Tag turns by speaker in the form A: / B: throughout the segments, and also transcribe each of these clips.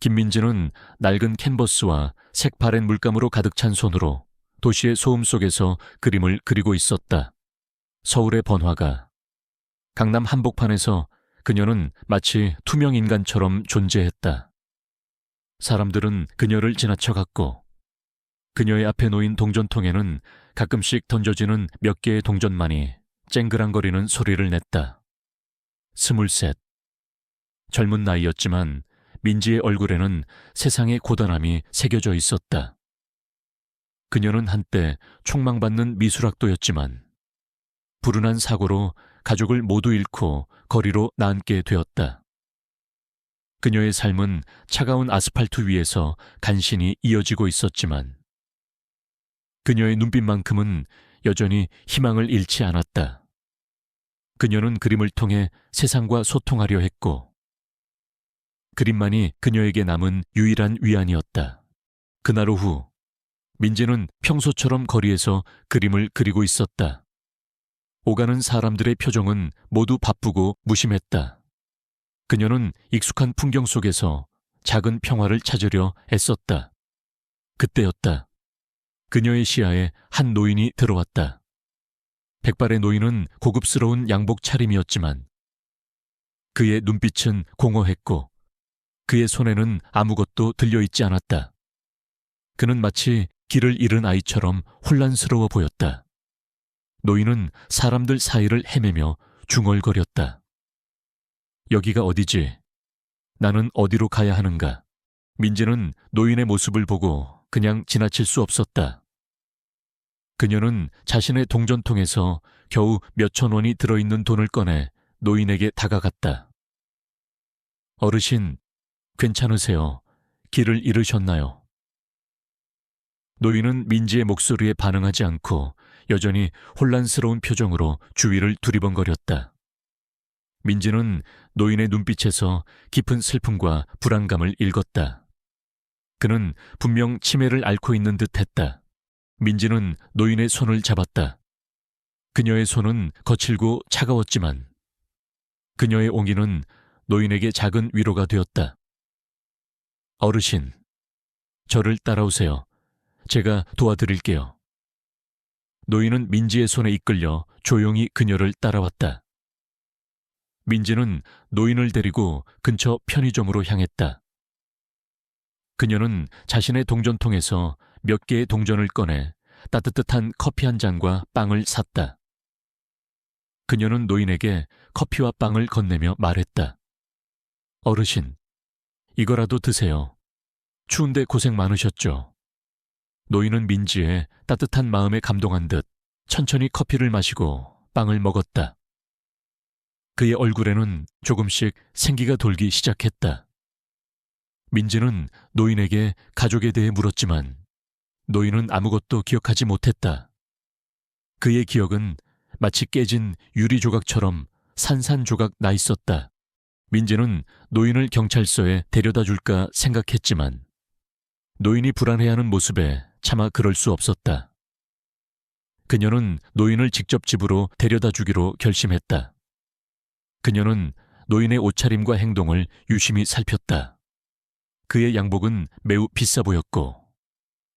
A: 김민지는 낡은 캔버스와 색바랜 물감으로 가득 찬 손으로 도시의 소음 속에서 그림을 그리고 있었다. 서울의 번화가. 강남 한복판에서 그녀는 마치 투명 인간처럼 존재했다. 사람들은 그녀를 지나쳐갔고 그녀의 앞에 놓인 동전통에는 가끔씩 던져지는 몇 개의 동전만이 쨍그랑거리는 소리를 냈다. 23. 젊은 나이였지만 민지의 얼굴에는 세상의 고단함이 새겨져 있었다. 그녀는 한때 촉망받는 미술학도였지만 불운한 사고로 가족을 모두 잃고 거리로 나앉게 되었다. 그녀의 삶은 차가운 아스팔트 위에서 간신히 이어지고 있었지만 그녀의 눈빛만큼은 여전히 희망을 잃지 않았다. 그녀는 그림을 통해 세상과 소통하려 했고 그림만이 그녀에게 남은 유일한 위안이었다. 그날 오후 민지는 평소처럼 거리에서 그림을 그리고 있었다. 오가는 사람들의 표정은 모두 바쁘고 무심했다. 그녀는 익숙한 풍경 속에서 작은 평화를 찾으려 애썼다. 그때였다. 그녀의 시야에 한 노인이 들어왔다. 백발의 노인은 고급스러운 양복 차림이었지만 그의 눈빛은 공허했고 그의 손에는 아무것도 들려있지 않았다. 그는 마치 길을 잃은 아이처럼 혼란스러워 보였다. 노인은 사람들 사이를 헤매며 중얼거렸다. 여기가 어디지? 나는 어디로 가야 하는가? 민지는 노인의 모습을 보고 그냥 지나칠 수 없었다. 그녀는 자신의 동전통에서 겨우 몇천 원이 들어있는 돈을 꺼내 노인에게 다가갔다. 어르신, 괜찮으세요? 길을 잃으셨나요? 노인은 민지의 목소리에 반응하지 않고 여전히 혼란스러운 표정으로 주위를 두리번거렸다. 민지는 노인의 눈빛에서 깊은 슬픔과 불안감을 읽었다. 그는 분명 치매를 앓고 있는 듯했다. 민지는 노인의 손을 잡았다. 그녀의 손은 거칠고 차가웠지만 그녀의 옹기는 노인에게 작은 위로가 되었다. 어르신, 저를 따라오세요. 제가 도와드릴게요. 노인은 민지의 손에 이끌려 조용히 그녀를 따라왔다. 민지는 노인을 데리고 근처 편의점으로 향했다. 그녀는 자신의 동전통에서 몇 개의 동전을 꺼내 따뜻한 커피 한 잔과 빵을 샀다. 그녀는 노인에게 커피와 빵을 건네며 말했다. 어르신, 이거라도 드세요. 추운데 고생 많으셨죠? 노인은 민지의 따뜻한 마음에 감동한 듯 천천히 커피를 마시고 빵을 먹었다. 그의 얼굴에는 조금씩 생기가 돌기 시작했다. 민지는 노인에게 가족에 대해 물었지만 노인은 아무것도 기억하지 못했다. 그의 기억은 마치 깨진 유리 조각처럼 산산조각 나 있었다. 민지는 노인을 경찰서에 데려다 줄까 생각했지만 노인이 불안해하는 모습에 차마 그럴 수 없었다. 그녀는 노인을 직접 집으로 데려다 주기로 결심했다. 그녀는 노인의 옷차림과 행동을 유심히 살폈다. 그의 양복은 매우 비싸 보였고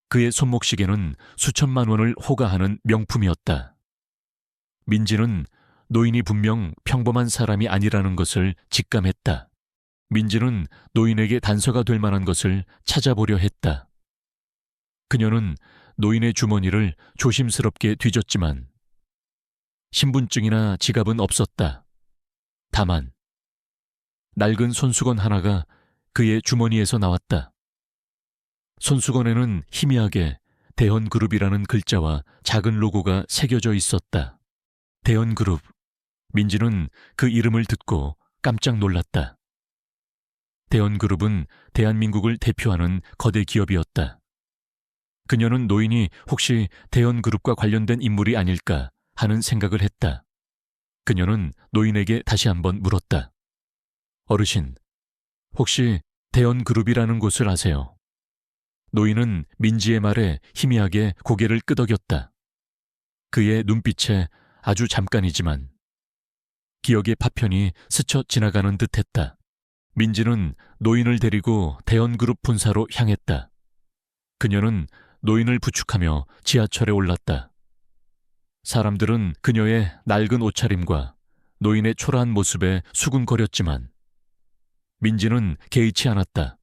A: 그의 손목시계는 수천만 원을 호가하는 명품이었다. 민지는 노인이 분명 평범한 사람이 아니라는 것을 직감했다. 민지는 노인에게 단서가 될 만한 것을 찾아보려 했다. 그녀는 노인의 주머니를 조심스럽게 뒤졌지만 신분증이나 지갑은 없었다. 다만 낡은 손수건 하나가 그의 주머니에서 나왔다. 손수건에는 희미하게 대현그룹이라는 글자와 작은 로고가 새겨져 있었다. 대현그룹. 민지는 그 이름을 듣고 깜짝 놀랐다. 대현그룹은 대한민국을 대표하는 거대 기업이었다. 그녀는 노인이 혹시 대현그룹과 관련된 인물이 아닐까 하는 생각을 했다. 그녀는 노인에게 다시 한번 물었다. 어르신, 혹시 대현그룹이라는 곳을 아세요? 노인은 민지의 말에 희미하게 고개를 끄덕였다. 그의 눈빛에 아주 잠깐이지만 기억의 파편이 스쳐 지나가는 듯했다. 민지는 노인을 데리고 대원그룹 본사로 향했다. 그녀는 노인을 부축하며 지하철에 올랐다. 사람들은 그녀의 낡은 옷차림과 노인의 초라한 모습에 수군거렸지만 민지는 개의치 않았다.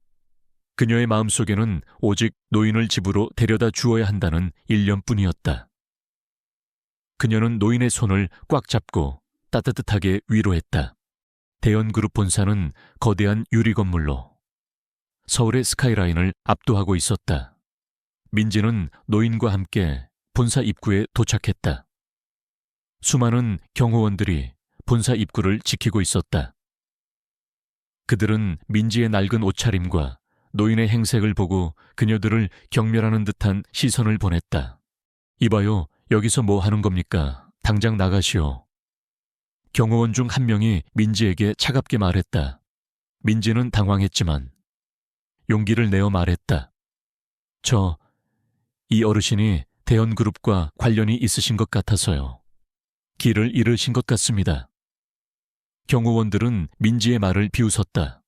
A: 그녀의 마음속에는 오직 노인을 집으로 데려다 주어야 한다는 일념뿐이었다. 그녀는 노인의 손을 꽉 잡고 따뜻하게 위로했다. 대연그룹 본사는 거대한 유리 건물로 서울의 스카이라인을 압도하고 있었다. 민지는 노인과 함께 본사 입구에 도착했다. 수많은 경호원들이 본사 입구를 지키고 있었다. 그들은 민지의 낡은 옷차림과 노인의 행색을 보고 그녀들을 경멸하는 듯한 시선을 보냈다. 이봐요, 여기서 뭐 하는 겁니까? 당장 나가시오. 경호원 중 한 명이 민지에게 차갑게 말했다. 민지는 당황했지만 용기를 내어 말했다. 이 어르신이 대연그룹과 관련이 있으신 것 같아서요. 길을 잃으신 것 같습니다. 경호원들은 민지의 말을 비웃었다.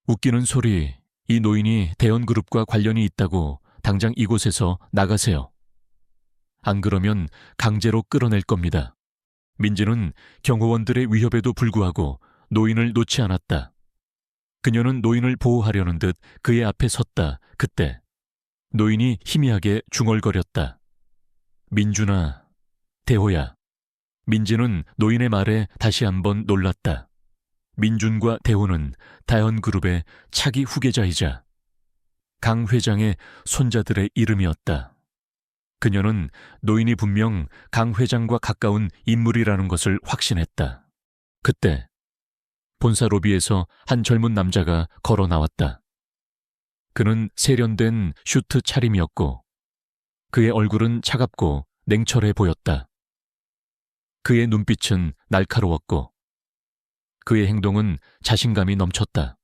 A: 웃기는 소리, 이 노인이 대연그룹과 관련이 있다고 당장 이곳에서 나가세요. 안 그러면 강제로 끌어낼 겁니다. 민지는 경호원들의 위협에도 불구하고 노인을 놓지 않았다. 그녀는 노인을 보호하려는 듯 그의 앞에 섰다. 그때 노인이 희미하게 중얼거렸다. 민준아, 대호야. 민지는 노인의 말에 다시 한번 놀랐다. 민준과 대호는 다연그룹의 차기 후계자이자 강 회장의 손자들의 이름이었다. 그녀는 노인이 분명 강 회장과 가까운 인물이라는 것을 확신했다. 그때 본사 로비에서 한 젊은 남자가 걸어 나왔다. 그는 세련된 슈트 차림이었고 그의 얼굴은 차갑고 냉철해 보였다. 그의 눈빛은 날카로웠고 그의 행동은 자신감이 넘쳤다.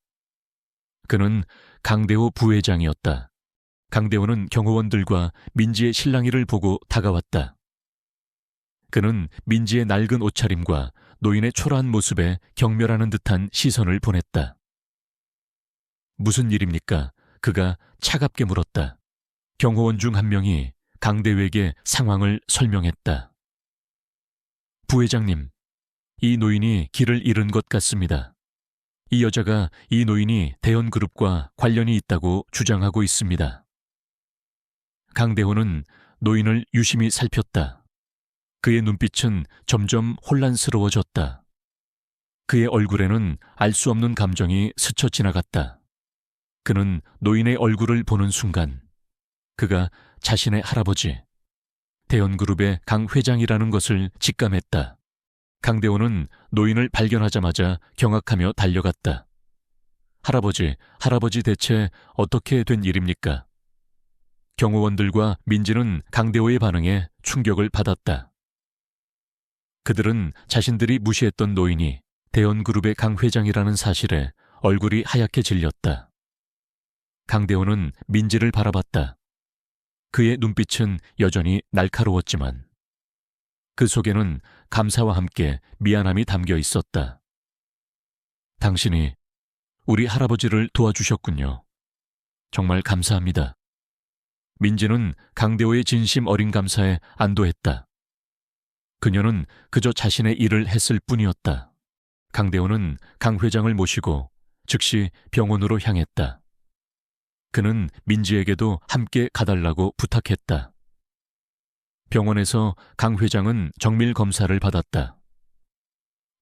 A: 그는 강대호 부회장이었다. 강대호는 경호원들과 민지의 실랑이를 보고 다가왔다. 그는 민지의 낡은 옷차림과 노인의 초라한 모습에 경멸하는 듯한 시선을 보냈다. 무슨 일입니까? 그가 차갑게 물었다. 경호원 중 한 명이 강대호에게 상황을 설명했다. 부회장님, 이 노인이 길을 잃은 것 같습니다. 이 여자가 이 노인이 대연그룹과 관련이 있다고 주장하고 있습니다. 강대호는 노인을 유심히 살폈다. 그의 눈빛은 점점 혼란스러워졌다. 그의 얼굴에는 알 수 없는 감정이 스쳐 지나갔다. 그는 노인의 얼굴을 보는 순간 그가 자신의 할아버지, 대연그룹의 강 회장이라는 것을 직감했다. 강대호는 노인을 발견하자마자 경악하며 달려갔다. 할아버지 대체 어떻게 된 일입니까? 경호원들과 민지는 강대호의 반응에 충격을 받았다. 그들은 자신들이 무시했던 노인이 대연그룹의 강 회장이라는 사실에 얼굴이 하얗게 질렸다. 강대호는 민지를 바라봤다. 그의 눈빛은 여전히 날카로웠지만 그 속에는 감사와 함께 미안함이 담겨 있었다. 당신이 우리 할아버지를 도와주셨군요. 정말 감사합니다. 민지는 강대호의 진심 어린 감사에 안도했다. 그녀는 그저 자신의 일을 했을 뿐이었다. 강대호는 강 회장을 모시고 즉시 병원으로 향했다. 그는 민지에게도 함께 가달라고 부탁했다. 병원에서 강 회장은 정밀 검사를 받았다.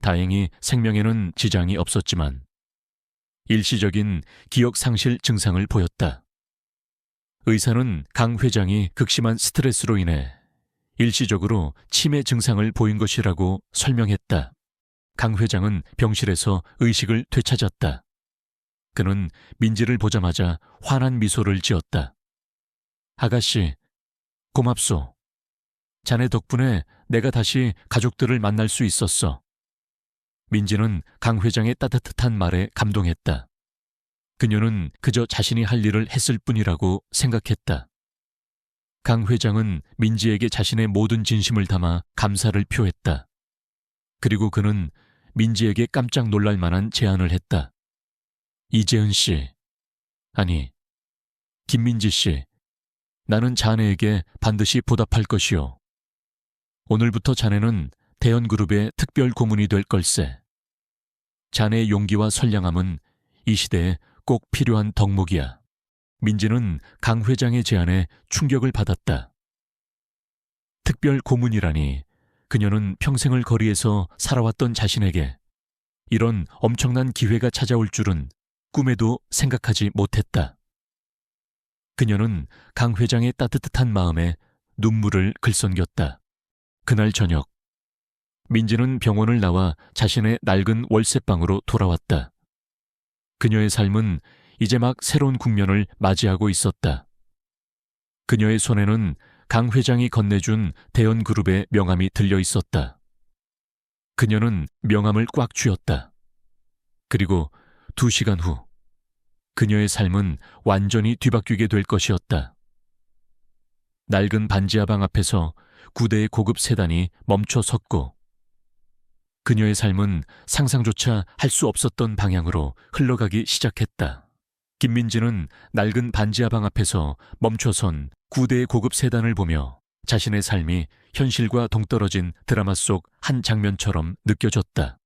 A: 다행히 생명에는 지장이 없었지만 일시적인 기억 상실 증상을 보였다. 의사는 강 회장이 극심한 스트레스로 인해 일시적으로 치매 증상을 보인 것이라고 설명했다. 강 회장은 병실에서 의식을 되찾았다. 그는 민지를 보자마자 환한 미소를 지었다. 아가씨, 고맙소. 자네 덕분에 내가 다시 가족들을 만날 수 있었어. 민지는 강 회장의 따뜻한 말에 감동했다. 그녀는 그저 자신이 할 일을 했을 뿐이라고 생각했다. 강 회장은 민지에게 자신의 모든 진심을 담아 감사를 표했다. 그리고 그는 민지에게 깜짝 놀랄 만한 제안을 했다. 이재은 씨, 아니, 김민지 씨, 나는 자네에게 반드시 보답할 것이오. 오늘부터 자네는 대연그룹의 특별 고문이 될 걸세. 자네의 용기와 선량함은 이 시대에 꼭 필요한 덕목이야. 민지는 강 회장의 제안에 충격을 받았다. 특별 고문이라니, 그녀는 평생을 거리에서 살아왔던 자신에게 이런 엄청난 기회가 찾아올 줄은 꿈에도 생각하지 못했다. 그녀는 강 회장의 따뜻한 마음에 눈물을 글썽겼다. 그날 저녁, 민지는 병원을 나와 자신의 낡은 월세방으로 돌아왔다. 그녀의 삶은 이제 막 새로운 국면을 맞이하고 있었다. 그녀의 손에는 강 회장이 건네준 대연그룹의 명함이 들려 있었다. 그녀는 명함을 꽉 쥐었다. 그리고 2시간 후, 그녀의 삶은 완전히 뒤바뀌게 될 것이었다. 낡은 반지하방 앞에서 9대의 고급 세단이 멈춰 섰고, 그녀의 삶은 상상조차 할 수 없었던 방향으로 흘러가기 시작했다. 김민지는 낡은 반지하방 앞에서 멈춰선 9대의 고급 세단을 보며 자신의 삶이 현실과 동떨어진 드라마 속 한 장면처럼 느껴졌다.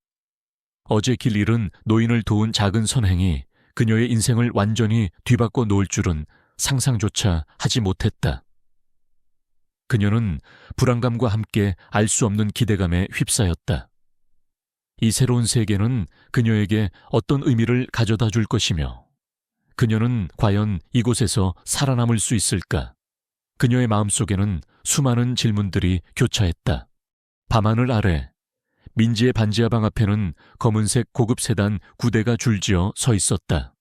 A: 어제 길 잃은 노인을 도운 작은 선행이 그녀의 인생을 완전히 뒤바꿔 놓을 줄은 상상조차 하지 못했다. 그녀는 불안감과 함께 알 수 없는 기대감에 휩싸였다. 이 새로운 세계는 그녀에게 어떤 의미를 가져다 줄 것이며, 그녀는 과연 이곳에서 살아남을 수 있을까? 그녀의 마음속에는 수많은 질문들이 교차했다. 밤하늘 아래, 민지의 반지하방 앞에는 검은색 고급 세단 9대가 줄지어 서 있었다.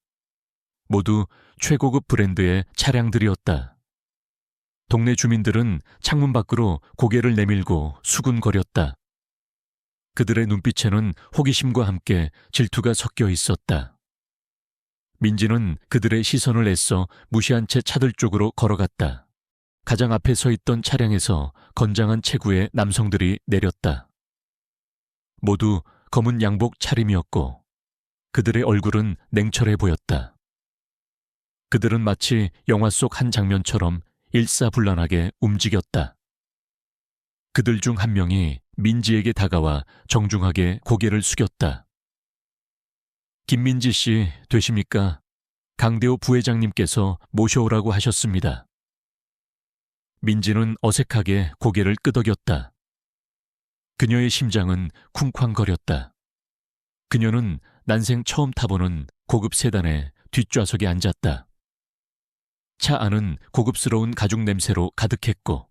A: 모두 최고급 브랜드의 차량들이었다. 동네 주민들은 창문 밖으로 고개를 내밀고 수군거렸다. 그들의 눈빛에는 호기심과 함께 질투가 섞여 있었다. 민지는 그들의 시선을 애써 무시한 채 차들 쪽으로 걸어갔다. 가장 앞에 서 있던 차량에서 건장한 체구의 남성들이 내렸다. 모두 검은 양복 차림이었고 그들의 얼굴은 냉철해 보였다. 그들은 마치 영화 속 한 장면처럼 일사불란하게 움직였다. 그들 중 한 명이 민지에게 다가와 정중하게 고개를 숙였다. 김민지 씨 되십니까? 강대호 부회장님께서 모셔오라고 하셨습니다. 민지는 어색하게 고개를 끄덕였다. 그녀의 심장은 쿵쾅거렸다. 그녀는 난생 처음 타보는 고급 세단의 뒷좌석에 앉았다. 차 안은 고급스러운 가죽 냄새로 가득했고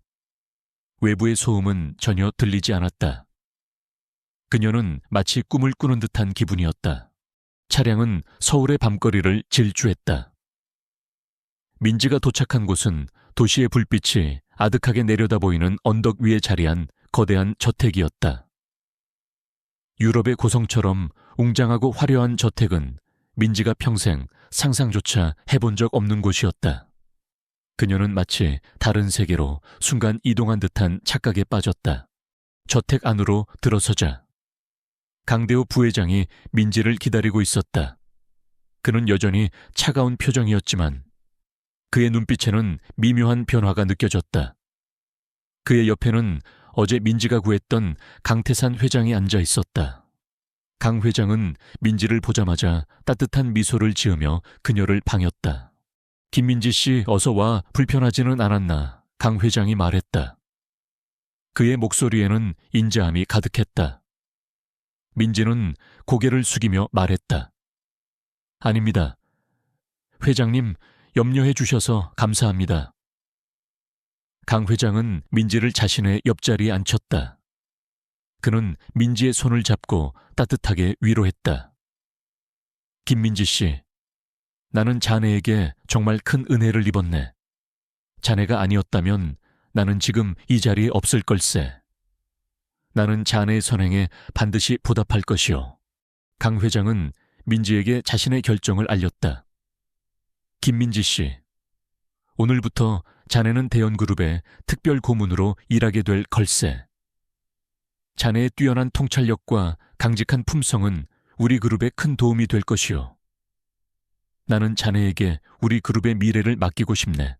A: 외부의 소음은 전혀 들리지 않았다. 그녀는 마치 꿈을 꾸는 듯한 기분이었다. 차량은 서울의 밤거리를 질주했다. 민지가 도착한 곳은 도시의 불빛이 아득하게 내려다 보이는 언덕 위에 자리한 거대한 저택이었다. 유럽의 고성처럼 웅장하고 화려한 저택은 민지가 평생 상상조차 해본 적 없는 곳이었다. 그녀는 마치 다른 세계로 순간 이동한 듯한 착각에 빠졌다. 저택 안으로 들어서자 강대호 부회장이 민지를 기다리고 있었다. 그는 여전히 차가운 표정이었지만 그의 눈빛에는 미묘한 변화가 느껴졌다. 그의 옆에는 어제 민지가 구했던 강태산 회장이 앉아 있었다. 강 회장은 민지를 보자마자 따뜻한 미소를 지으며 그녀를 반겼다. 김민지 씨 어서 와, 불편하지는 않았나? 강 회장이 말했다. 그의 목소리에는 인자함이 가득했다. 민지는 고개를 숙이며 말했다. 아닙니다. 회장님, 염려해 주셔서 감사합니다. 강 회장은 민지를 자신의 옆자리에 앉혔다. 그는 민지의 손을 잡고 따뜻하게 위로했다. 김민지 씨, 나는 자네에게 정말 큰 은혜를 입었네. 자네가 아니었다면 나는 지금 이 자리에 없을 걸세. 나는 자네의 선행에 반드시 보답할 것이오. 강 회장은 민지에게 자신의 결정을 알렸다. 김민지 씨, 오늘부터 자네는 대연그룹의 특별 고문으로 일하게 될 걸세. 자네의 뛰어난 통찰력과 강직한 품성은 우리 그룹에 큰 도움이 될 것이오. 나는 자네에게 우리 그룹의 미래를 맡기고 싶네.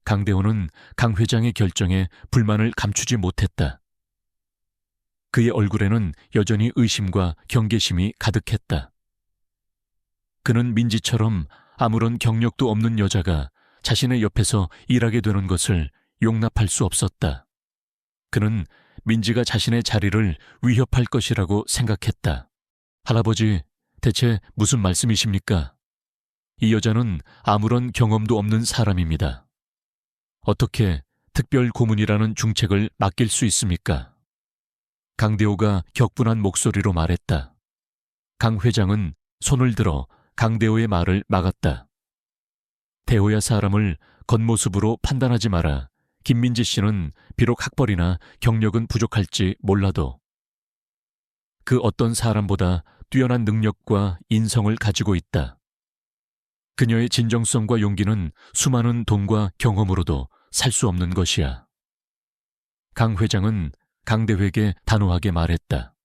A: 강대호는 강 회장의 결정에 불만을 감추지 못했다. 그의 얼굴에는 여전히 의심과 경계심이 가득했다. 그는 민지처럼 아무런 경력도 없는 여자가 자신의 옆에서 일하게 되는 것을 용납할 수 없었다. 그는 민지가 자신의 자리를 위협할 것이라고 생각했다. 할아버지, 대체 무슨 말씀이십니까? 이 여자는 아무런 경험도 없는 사람입니다. 어떻게 특별 고문이라는 중책을 맡길 수 있습니까? 강대호가 격분한 목소리로 말했다. 강 회장은 손을 들어 강대호의 말을 막았다. 대호야, 사람을 겉모습으로 판단하지 마라. 김민지 씨는 비록 학벌이나 경력은 부족할지 몰라도 그 어떤 사람보다 뛰어난 능력과 인성을 가지고 있다. 그녀의 진정성과 용기는 수많은 돈과 경험으로도 살 수 없는 것이야. 강 회장은 강대호에게 단호하게 말했다.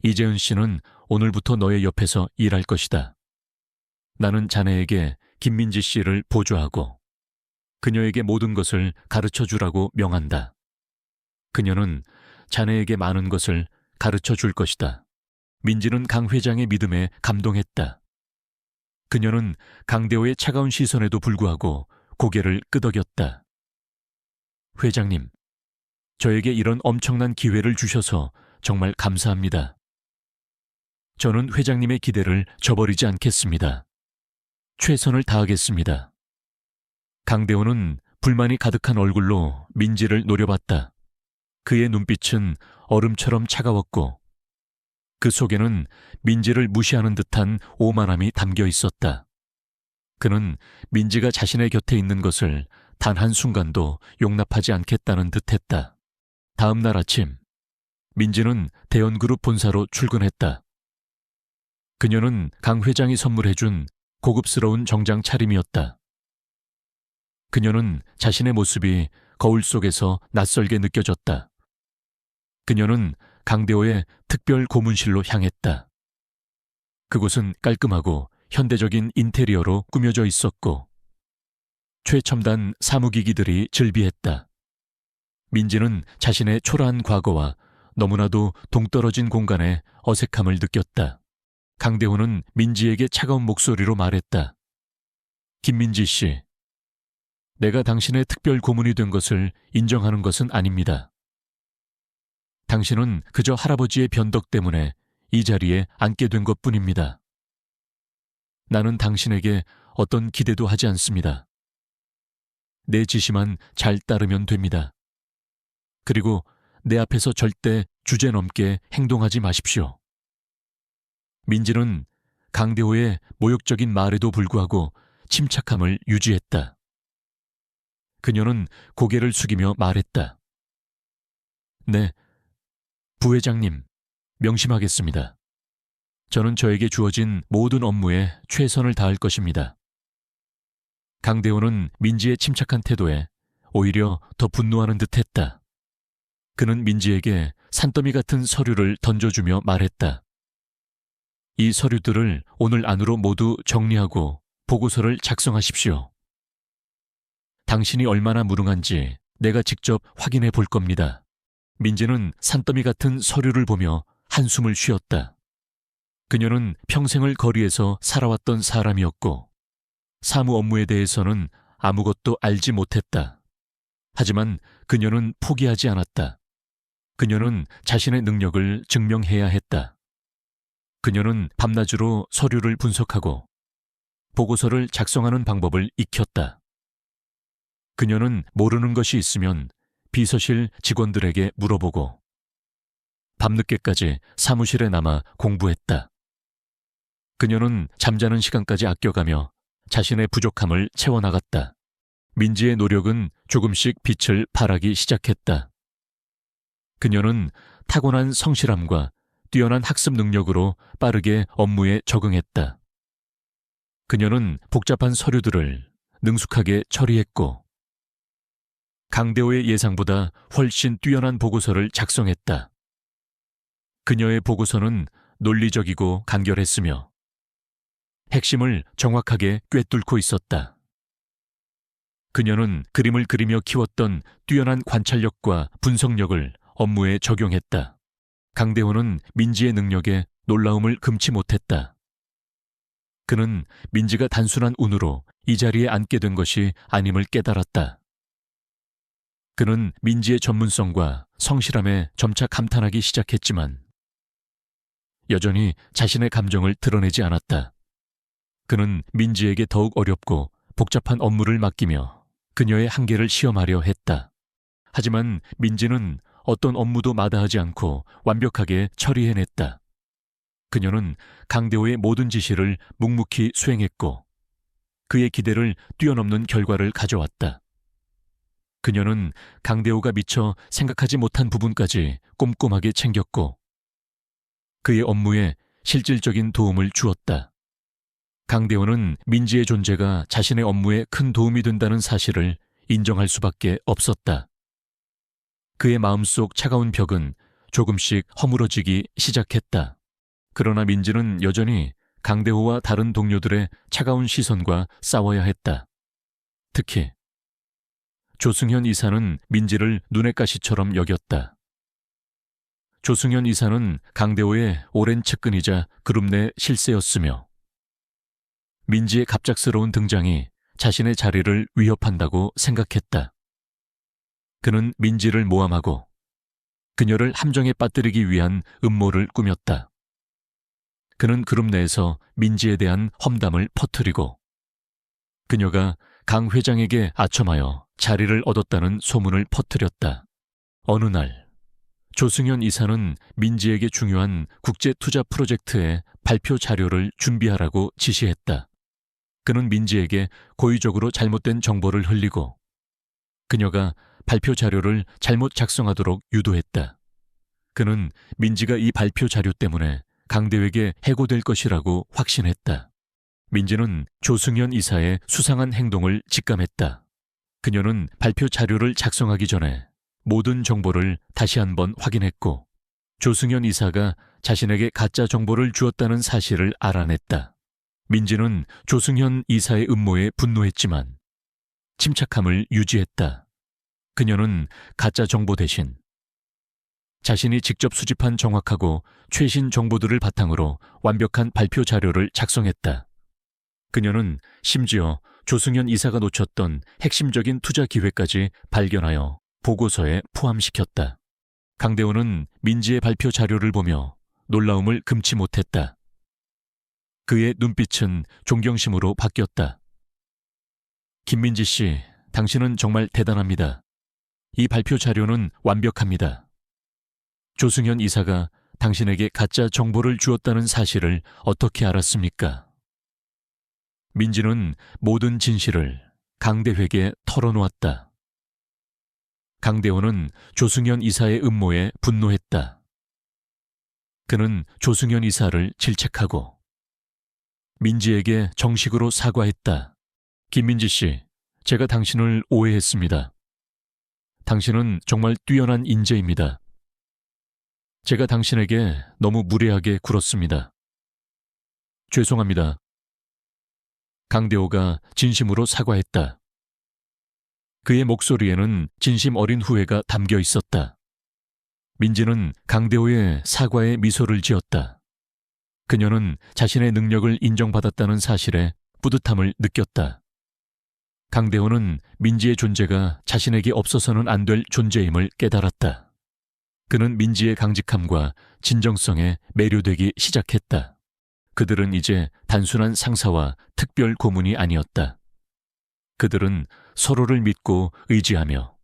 A: 이재은 씨는 오늘부터 너의 옆에서 일할 것이다. 나는 자네에게 김민지 씨를 보조하고 그녀에게 모든 것을 가르쳐 주라고 명한다. 그녀는 자네에게 많은 것을 가르쳐 줄 것이다. 민지는 강 회장의 믿음에 감동했다. 그녀는 강대호의 차가운 시선에도 불구하고 고개를 끄덕였다. 회장님, 저에게 이런 엄청난 기회를 주셔서 정말 감사합니다. 저는 회장님의 기대를 저버리지 않겠습니다. 최선을 다하겠습니다. 강대호는 불만이 가득한 얼굴로 민지를 노려봤다. 그의 눈빛은 얼음처럼 차가웠고 그 속에는 민지를 무시하는 듯한 오만함이 담겨 있었다. 그는 민지가 자신의 곁에 있는 것을 단 한순간도 용납하지 않겠다는 듯했다. 다음 날 아침, 민지는 대연그룹 본사로 출근했다. 그녀는 강 회장이 선물해준 고급스러운 정장 차림이었다. 그녀는 자신의 모습이 거울 속에서 낯설게 느껴졌다. 그녀는 강대호의 특별 고문실로 향했다. 그곳은 깔끔하고 현대적인 인테리어로 꾸며져 있었고 최첨단 사무기기들이 즐비했다. 민지는 자신의 초라한 과거와 너무나도 동떨어진 공간에 어색함을 느꼈다. 강대호는 민지에게 차가운 목소리로 말했다. 김민지 씨, 내가 당신의 특별 고문이 된 것을 인정하는 것은 아닙니다. 당신은 그저 할아버지의 변덕 때문에 이 자리에 앉게 된 것뿐입니다. 나는 당신에게 어떤 기대도 하지 않습니다. 내 지시만 잘 따르면 됩니다. 그리고 내 앞에서 절대 주제넘게 행동하지 마십시오. 민지는 강대호의 모욕적인 말에도 불구하고 침착함을 유지했다. 그녀는 고개를 숙이며 말했다. 네, 부회장님, 명심하겠습니다. 저는 저에게 주어진 모든 업무에 최선을 다할 것입니다. 강대호는 민지의 침착한 태도에 오히려 더 분노하는 듯했다. 그는 민지에게 산더미 같은 서류를 던져주며 말했다. 이 서류들을 오늘 안으로 모두 정리하고 보고서를 작성하십시오. 당신이 얼마나 무능한지 내가 직접 확인해 볼 겁니다. 민지는 산더미 같은 서류를 보며 한숨을 쉬었다. 그녀는 평생을 거리에서 살아왔던 사람이었고 사무 업무에 대해서는 아무것도 알지 못했다. 하지만 그녀는 포기하지 않았다. 그녀는 자신의 능력을 증명해야 했다. 그녀는 밤낮으로 서류를 분석하고 보고서를 작성하는 방법을 익혔다. 그녀는 모르는 것이 있으면 비서실 직원들에게 물어보고 밤늦게까지 사무실에 남아 공부했다. 그녀는 잠자는 시간까지 아껴가며 자신의 부족함을 채워나갔다. 민지의 노력은 조금씩 빛을 발하기 시작했다. 그녀는 타고난 성실함과 뛰어난 학습 능력으로 빠르게 업무에 적응했다. 그녀는 복잡한 서류들을 능숙하게 처리했고 강대호의 예상보다 훨씬 뛰어난 보고서를 작성했다. 그녀의 보고서는 논리적이고 간결했으며 핵심을 정확하게 꿰뚫고 있었다. 그녀는 그림을 그리며 키웠던 뛰어난 관찰력과 분석력을 업무에 적용했다. 강대호는 민지의 능력에 놀라움을 금치 못했다. 그는 민지가 단순한 운으로 이 자리에 앉게 된 것이 아님을 깨달았다. 그는 민지의 전문성과 성실함에 점차 감탄하기 시작했지만 여전히 자신의 감정을 드러내지 않았다. 그는 민지에게 더욱 어렵고 복잡한 업무를 맡기며 그녀의 한계를 시험하려 했다. 하지만 민지는 어떤 업무도 마다하지 않고 완벽하게 처리해냈다. 그녀는 강대호의 모든 지시를 묵묵히 수행했고 그의 기대를 뛰어넘는 결과를 가져왔다. 그녀는 강대호가 미처 생각하지 못한 부분까지 꼼꼼하게 챙겼고 그의 업무에 실질적인 도움을 주었다. 강대호는 민지의 존재가 자신의 업무에 큰 도움이 된다는 사실을 인정할 수밖에 없었다. 그의 마음속 차가운 벽은 조금씩 허물어지기 시작했다. 그러나 민지는 여전히 강대호와 다른 동료들의 차가운 시선과 싸워야 했다. 특히 조승현 이사는 민지를 눈의 가시처럼 여겼다. 조승현 이사는 강대호의 오랜 측근이자 그룹 내 실세였으며 민지의 갑작스러운 등장이 자신의 자리를 위협한다고 생각했다. 그는 민지를 모함하고 그녀를 함정에 빠뜨리기 위한 음모를 꾸몄다. 그는 그룹 내에서 민지에 대한 험담을 퍼뜨리고 그녀가 강 회장에게 아첨하여 자리를 얻었다는 소문을 퍼뜨렸다. 어느 날 조승현 이사는 민지에게 중요한 국제 투자 프로젝트의 발표 자료를 준비하라고 지시했다. 그는 민지에게 고의적으로 잘못된 정보를 흘리고 그녀가 발표 자료를 잘못 작성하도록 유도했다. 그는 민지가 이 발표 자료 때문에 강대호에게 해고될 것이라고 확신했다. 민지는 조승현 이사의 수상한 행동을 직감했다. 그녀는 발표 자료를 작성하기 전에 모든 정보를 다시 한번 확인했고 조승현 이사가 자신에게 가짜 정보를 주었다는 사실을 알아냈다. 민지는 조승현 이사의 음모에 분노했지만 침착함을 유지했다. 그녀는 가짜 정보 대신 자신이 직접 수집한 정확하고 최신 정보들을 바탕으로 완벽한 발표 자료를 작성했다. 그녀는 심지어 조승현 이사가 놓쳤던 핵심적인 투자 기회까지 발견하여 보고서에 포함시켰다. 강대호는 민지의 발표 자료를 보며 놀라움을 금치 못했다. 그의 눈빛은 존경심으로 바뀌었다. 김민지 씨, 당신은 정말 대단합니다. 이 발표 자료는 완벽합니다. 조승현 이사가 당신에게 가짜 정보를 주었다는 사실을 어떻게 알았습니까? 민지는 모든 진실을 강대회에게 털어놓았다. 강대호는 조승현 이사의 음모에 분노했다. 그는 조승현 이사를 질책하고 민지에게 정식으로 사과했다. 김민지 씨, 제가 당신을 오해했습니다. 당신은 정말 뛰어난 인재입니다. 제가 당신에게 너무 무례하게 굴었습니다. 죄송합니다. 강대호가 진심으로 사과했다. 그의 목소리에는 진심 어린 후회가 담겨 있었다. 민지는 강대호의 사과에 미소를 지었다. 그녀는 자신의 능력을 인정받았다는 사실에 뿌듯함을 느꼈다. 강대호는 민지의 존재가 자신에게 없어서는 안 될 존재임을 깨달았다. 그는 민지의 강직함과 진정성에 매료되기 시작했다. 그들은 이제 단순한 상사와 특별 고문이 아니었다. 그들은 서로를 믿고 의지하며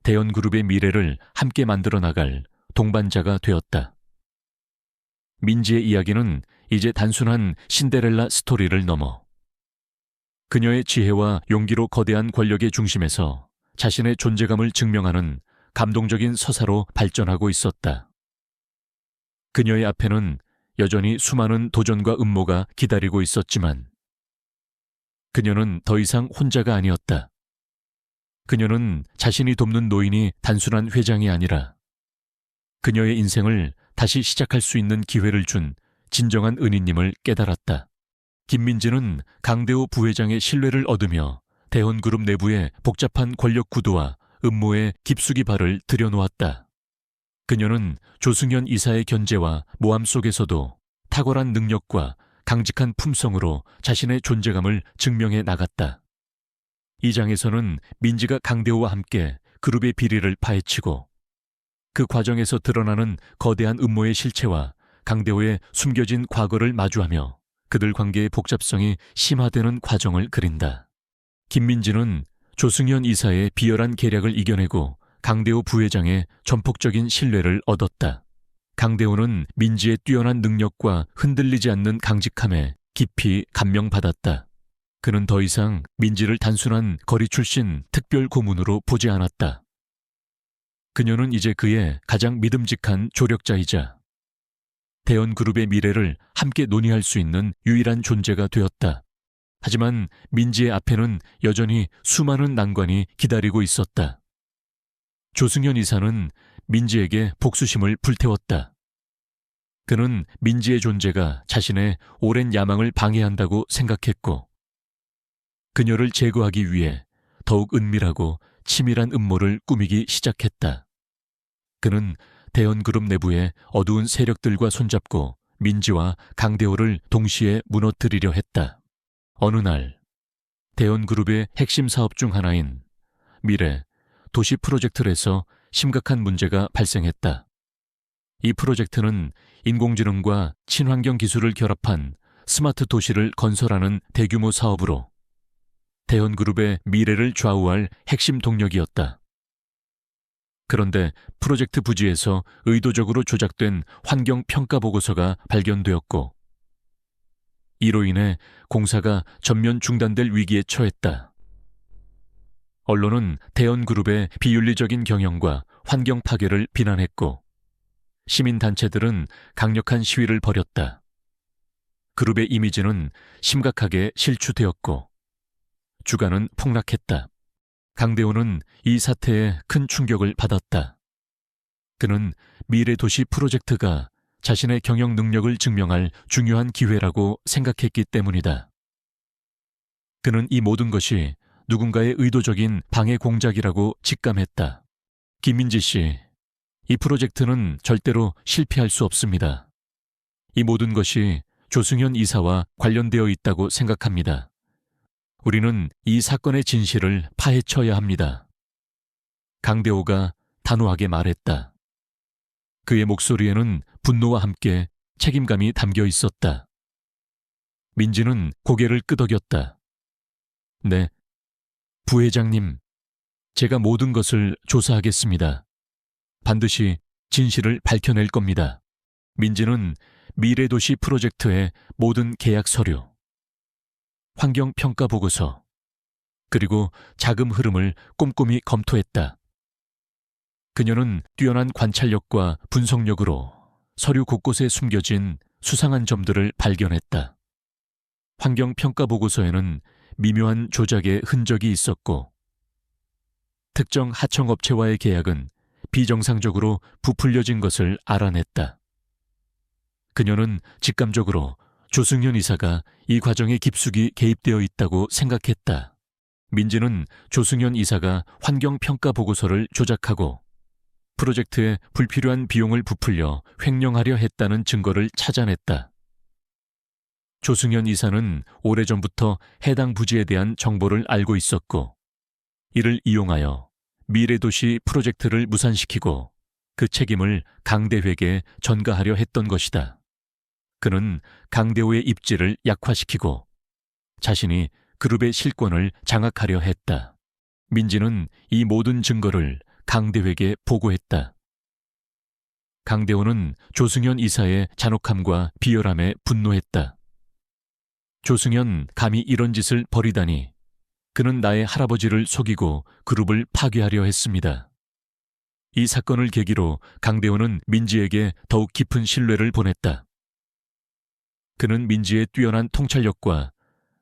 A: 대연그룹의 미래를 함께 만들어 나갈 동반자가 되었다. 민지의 이야기는 이제 단순한 신데렐라 스토리를 넘어 그녀의 지혜와 용기로 거대한 권력의 중심에서 자신의 존재감을 증명하는 감동적인 서사로 발전하고 있었다. 그녀의 앞에는 여전히 수많은 도전과 음모가 기다리고 있었지만 그녀는 더 이상 혼자가 아니었다. 그녀는 자신이 돕는 노인이 단순한 회장이 아니라 그녀의 인생을 다시 시작할 수 있는 기회를 준 진정한 은인님을 깨달았다. 김민지는 강대호 부회장의 신뢰를 얻으며 대원그룹 내부의 복잡한 권력 구도와 음모에 깊숙이 발을 들여놓았다. 그녀는 조승현 이사의 견제와 모함 속에서도 탁월한 능력과 강직한 품성으로 자신의 존재감을 증명해 나갔다. 이 장에서는 민지가 강대호와 함께 그룹의 비리를 파헤치고 그 과정에서 드러나는 거대한 음모의 실체와 강대호의 숨겨진 과거를 마주하며 그들 관계의 복잡성이 심화되는 과정을 그린다. 김민지는 조승현 이사의 비열한 계략을 이겨내고 강대호 부회장의 전폭적인 신뢰를 얻었다. 강대호는 민지의 뛰어난 능력과 흔들리지 않는 강직함에 깊이 감명받았다. 그는 더 이상 민지를 단순한 거리 출신 특별 고문으로 보지 않았다. 그녀는 이제 그의 가장 믿음직한 조력자이자 대원그룹의 미래를 함께 논의할 수 있는 유일한 존재가 되었다. 하지만 민지의 앞에는 여전히 수많은 난관이 기다리고 있었다. 조승현 이사는 민지에게 복수심을 불태웠다. 그는 민지의 존재가 자신의 오랜 야망을 방해한다고 생각했고 그녀를 제거하기 위해 더욱 은밀하고 치밀한 음모를 꾸미기 시작했다. 그는 대원그룹 내부의 어두운 세력들과 손잡고 민지와 강대호를 동시에 무너뜨리려 했다. 어느 날 대원그룹의 핵심 사업 중 하나인 미래 도시 프로젝트에서 심각한 문제가 발생했다. 이 프로젝트는 인공지능과 친환경 기술을 결합한 스마트 도시를 건설하는 대규모 사업으로 대원그룹의 미래를 좌우할 핵심 동력이었다. 그런데 프로젝트 부지에서 의도적으로 조작된 환경평가 보고서가 발견되었고 이로 인해 공사가 전면 중단될 위기에 처했다. 언론은 대원그룹의 비윤리적인 경영과 환경 파괴를 비난했고 시민단체들은 강력한 시위를 벌였다. 그룹의 이미지는 심각하게 실추되었고 주가는 폭락했다. 강대호는 이 사태에 큰 충격을 받았다. 그는 미래도시 프로젝트가 자신의 경영 능력을 증명할 중요한 기회라고 생각했기 때문이다. 그는 이 모든 것이 누군가의 의도적인 방해 공작이라고 직감했다. 김민지 씨, 이 프로젝트는 절대로 실패할 수 없습니다. 이 모든 것이 조승현 이사와 관련되어 있다고 생각합니다. 우리는 이 사건의 진실을 파헤쳐야 합니다. 강대호가 단호하게 말했다. 그의 목소리에는 분노와 함께 책임감이 담겨 있었다. 민지는 고개를 끄덕였다. 네, 부회장님, 제가 모든 것을 조사하겠습니다. 반드시 진실을 밝혀낼 겁니다. 민지는 미래도시 프로젝트의 모든 계약 서류, 환경평가 보고서, 그리고 자금 흐름을 꼼꼼히 검토했다. 그녀는 뛰어난 관찰력과 분석력으로 서류 곳곳에 숨겨진 수상한 점들을 발견했다. 환경평가 보고서에는 미묘한 조작의 흔적이 있었고 특정 하청업체와의 계약은 비정상적으로 부풀려진 것을 알아냈다. 그녀는 직감적으로 조승현 이사가 이 과정에 깊숙이 개입되어 있다고 생각했다. 민지는 조승현 이사가 환경평가 보고서를 조작하고 프로젝트에 불필요한 비용을 부풀려 횡령하려 했다는 증거를 찾아냈다. 조승현 이사는 오래전부터 해당 부지에 대한 정보를 알고 있었고 이를 이용하여 미래도시 프로젝트를 무산시키고 그 책임을 강대회에게 전가하려 했던 것이다. 그는 강대호의 입지를 약화시키고 자신이 그룹의 실권을 장악하려 했다. 민지는 이 모든 증거를 강대회에게 보고했다. 강대호는 조승현 이사의 잔혹함과 비열함에 분노했다. 조승현 감히 이런 짓을 벌이다니 그는 나의 할아버지를 속이고 그룹을 파괴하려 했습니다. 이 사건을 계기로 강대호는 민지에게 더욱 깊은 신뢰를 보냈다. 그는 민지의 뛰어난 통찰력과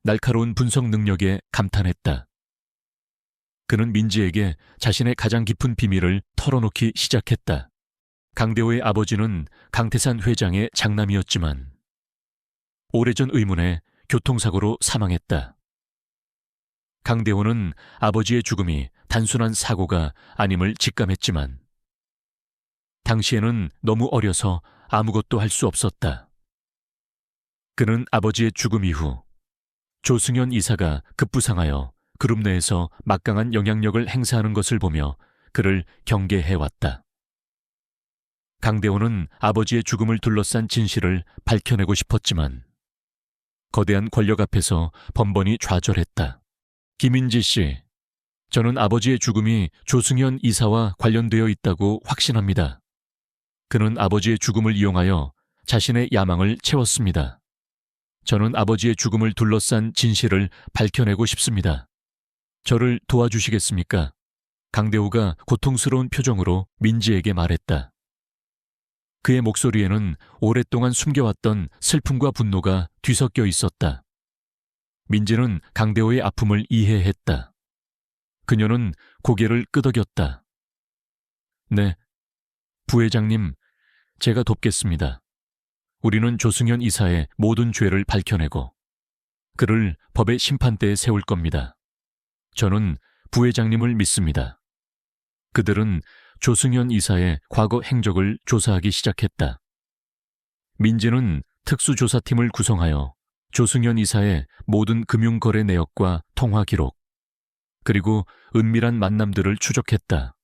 A: 날카로운 분석 능력에 감탄했다. 그는 민지에게 자신의 가장 깊은 비밀을 털어놓기 시작했다. 강대호의 아버지는 강태산 회장의 장남이었지만 오래전 의문에 교통사고로 사망했다. 강대호는 아버지의 죽음이 단순한 사고가 아님을 직감했지만 당시에는 너무 어려서 아무것도 할 수 없었다. 그는 아버지의 죽음 이후 조승현 이사가 급부상하여 그룹 내에서 막강한 영향력을 행사하는 것을 보며 그를 경계해왔다. 강대호는 아버지의 죽음을 둘러싼 진실을 밝혀내고 싶었지만 거대한 권력 앞에서 번번이 좌절했다. 김인지 씨, 저는 아버지의 죽음이 조승현 이사와 관련되어 있다고 확신합니다. 그는 아버지의 죽음을 이용하여 자신의 야망을 채웠습니다. 저는 아버지의 죽음을 둘러싼 진실을 밝혀내고 싶습니다. 저를 도와주시겠습니까? 강대호가 고통스러운 표정으로 민지에게 말했다. 그의 목소리에는 오랫동안 숨겨왔던 슬픔과 분노가 뒤섞여 있었다. 민지는 강대호의 아픔을 이해했다. 그녀는 고개를 끄덕였다. 네, 부회장님, 제가 돕겠습니다. 우리는 조승현 이사의 모든 죄를 밝혀내고 그를 법의 심판대에 세울 겁니다. 저는 부회장님을 믿습니다. 그들은 조승현 이사의 과거 행적을 조사하기 시작했다. 민지는 특수조사팀을 구성하여 조승현 이사의 모든 금융거래 내역과 통화 기록, 그리고 은밀한 만남들을 추적했다.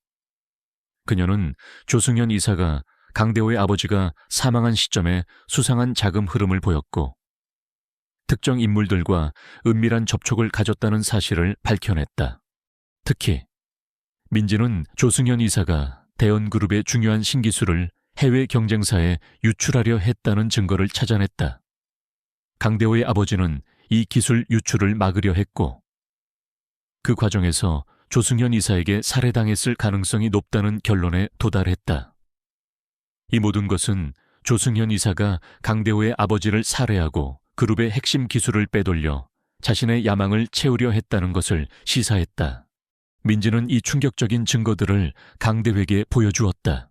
A: 그녀는 조승현 이사가 강대호의 아버지가 사망한 시점에 수상한 자금 흐름을 보였고 특정 인물들과 은밀한 접촉을 가졌다는 사실을 밝혀냈다. 특히 민지는 조승현 이사가 대연그룹의 중요한 신기술을 해외 경쟁사에 유출하려 했다는 증거를 찾아냈다. 강대호의 아버지는 이 기술 유출을 막으려 했고 그 과정에서 조승현 이사에게 살해당했을 가능성이 높다는 결론에 도달했다. 이 모든 것은 조승현 이사가 강대호의 아버지를 살해하고 그룹의 핵심 기술을 빼돌려 자신의 야망을 채우려 했다는 것을 시사했다. 민지는 이 충격적인 증거들을 강대호에게 보여주었다.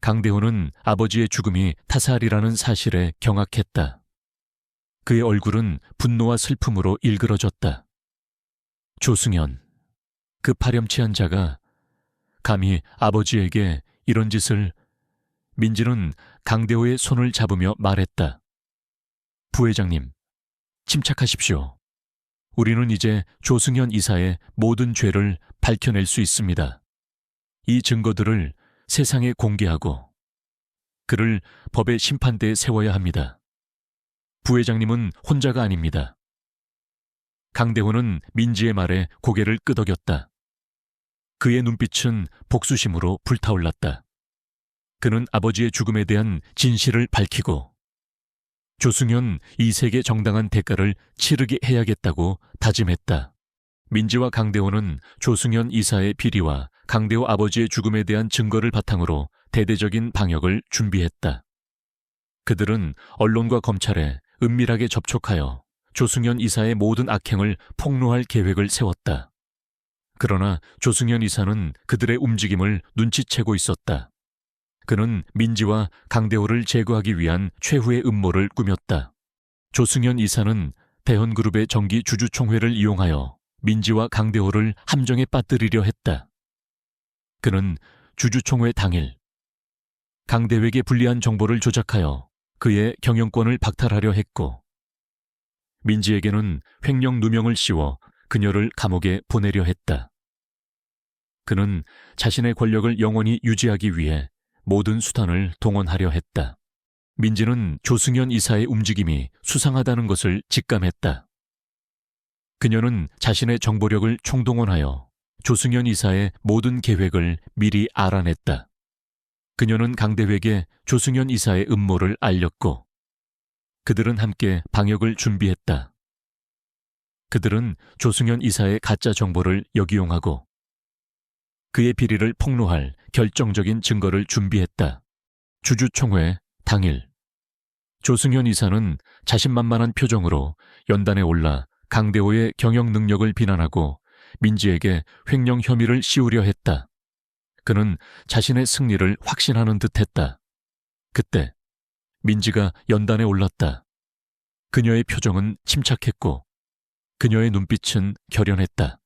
A: 강대호는 아버지의 죽음이 타살이라는 사실에 경악했다. 그의 얼굴은 분노와 슬픔으로 일그러졌다. 조승현, 그 파렴치한 자가 감히 아버지에게 이런 짓을... 민지는 강대호의 손을 잡으며 말했다. 부회장님, 침착하십시오. 우리는 이제 조승현 이사의 모든 죄를 밝혀낼 수 있습니다. 이 증거들을 세상에 공개하고 그를 법의 심판대에 세워야 합니다. 부회장님은 혼자가 아닙니다. 강대호는 민지의 말에 고개를 끄덕였다. 그의 눈빛은 복수심으로 불타올랐다. 그는 아버지의 죽음에 대한 진실을 밝히고 조승현 이색의 정당한 대가를 치르게 해야겠다고 다짐했다. 민지와 강대호는 조승현 이사의 비리와 강대호 아버지의 죽음에 대한 증거를 바탕으로 대대적인 방역을 준비했다. 그들은 언론과 검찰에 은밀하게 접촉하여 조승현 이사의 모든 악행을 폭로할 계획을 세웠다. 그러나 조승현 이사는 그들의 움직임을 눈치채고 있었다. 그는 민지와 강대호를 제거하기 위한 최후의 음모를 꾸몄다. 조승현 이사는 대헌그룹의 정기 주주총회를 이용하여 민지와 강대호를 함정에 빠뜨리려 했다. 그는 주주총회 당일 강대호에게 불리한 정보를 조작하여 그의 경영권을 박탈하려 했고 민지에게는 횡령 누명을 씌워 그녀를 감옥에 보내려 했다. 그는 자신의 권력을 영원히 유지하기 위해 모든 수단을 동원하려 했다. 민지는 조승현 이사의 움직임이 수상하다는 것을 직감했다. 그녀는 자신의 정보력을 총동원하여 조승현 이사의 모든 계획을 미리 알아냈다. 그녀는 강대회에게 조승현 이사의 음모를 알렸고 그들은 함께 방역을 준비했다. 그들은 조승현 이사의 가짜 정보를 역이용하고 그의 비리를 폭로할 결정적인 증거를 준비했다. 주주총회 당일 조승현 이사는 자신만만한 표정으로 연단에 올라 강대호의 경영 능력을 비난하고 민지에게 횡령 혐의를 씌우려 했다. 그는 자신의 승리를 확신하는 듯했다. 그때 민지가 연단에 올랐다. 그녀의 표정은 침착했고 그녀의 눈빛은 결연했다.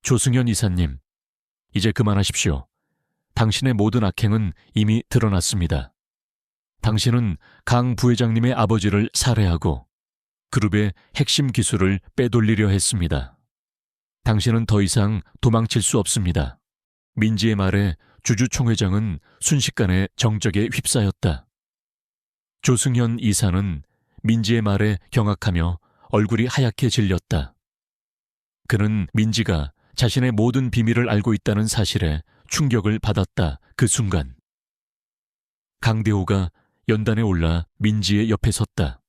A: 조승현 이사님, 이제 그만하십시오. 당신의 모든 악행은 이미 드러났습니다. 당신은 강 부회장님의 아버지를 살해하고 그룹의 핵심 기술을 빼돌리려 했습니다. 당신은 더 이상 도망칠 수 없습니다. 민지의 말에 주주 총회장은 순식간에 정적에 휩싸였다. 조승현 이사는 민지의 말에 경악하며 얼굴이 하얗게 질렸다. 그는 민지가 자신의 모든 비밀을 알고 있다는 사실에 충격을 받았다. 그 순간 강대호가 연단에 올라 민지의 옆에 섰다.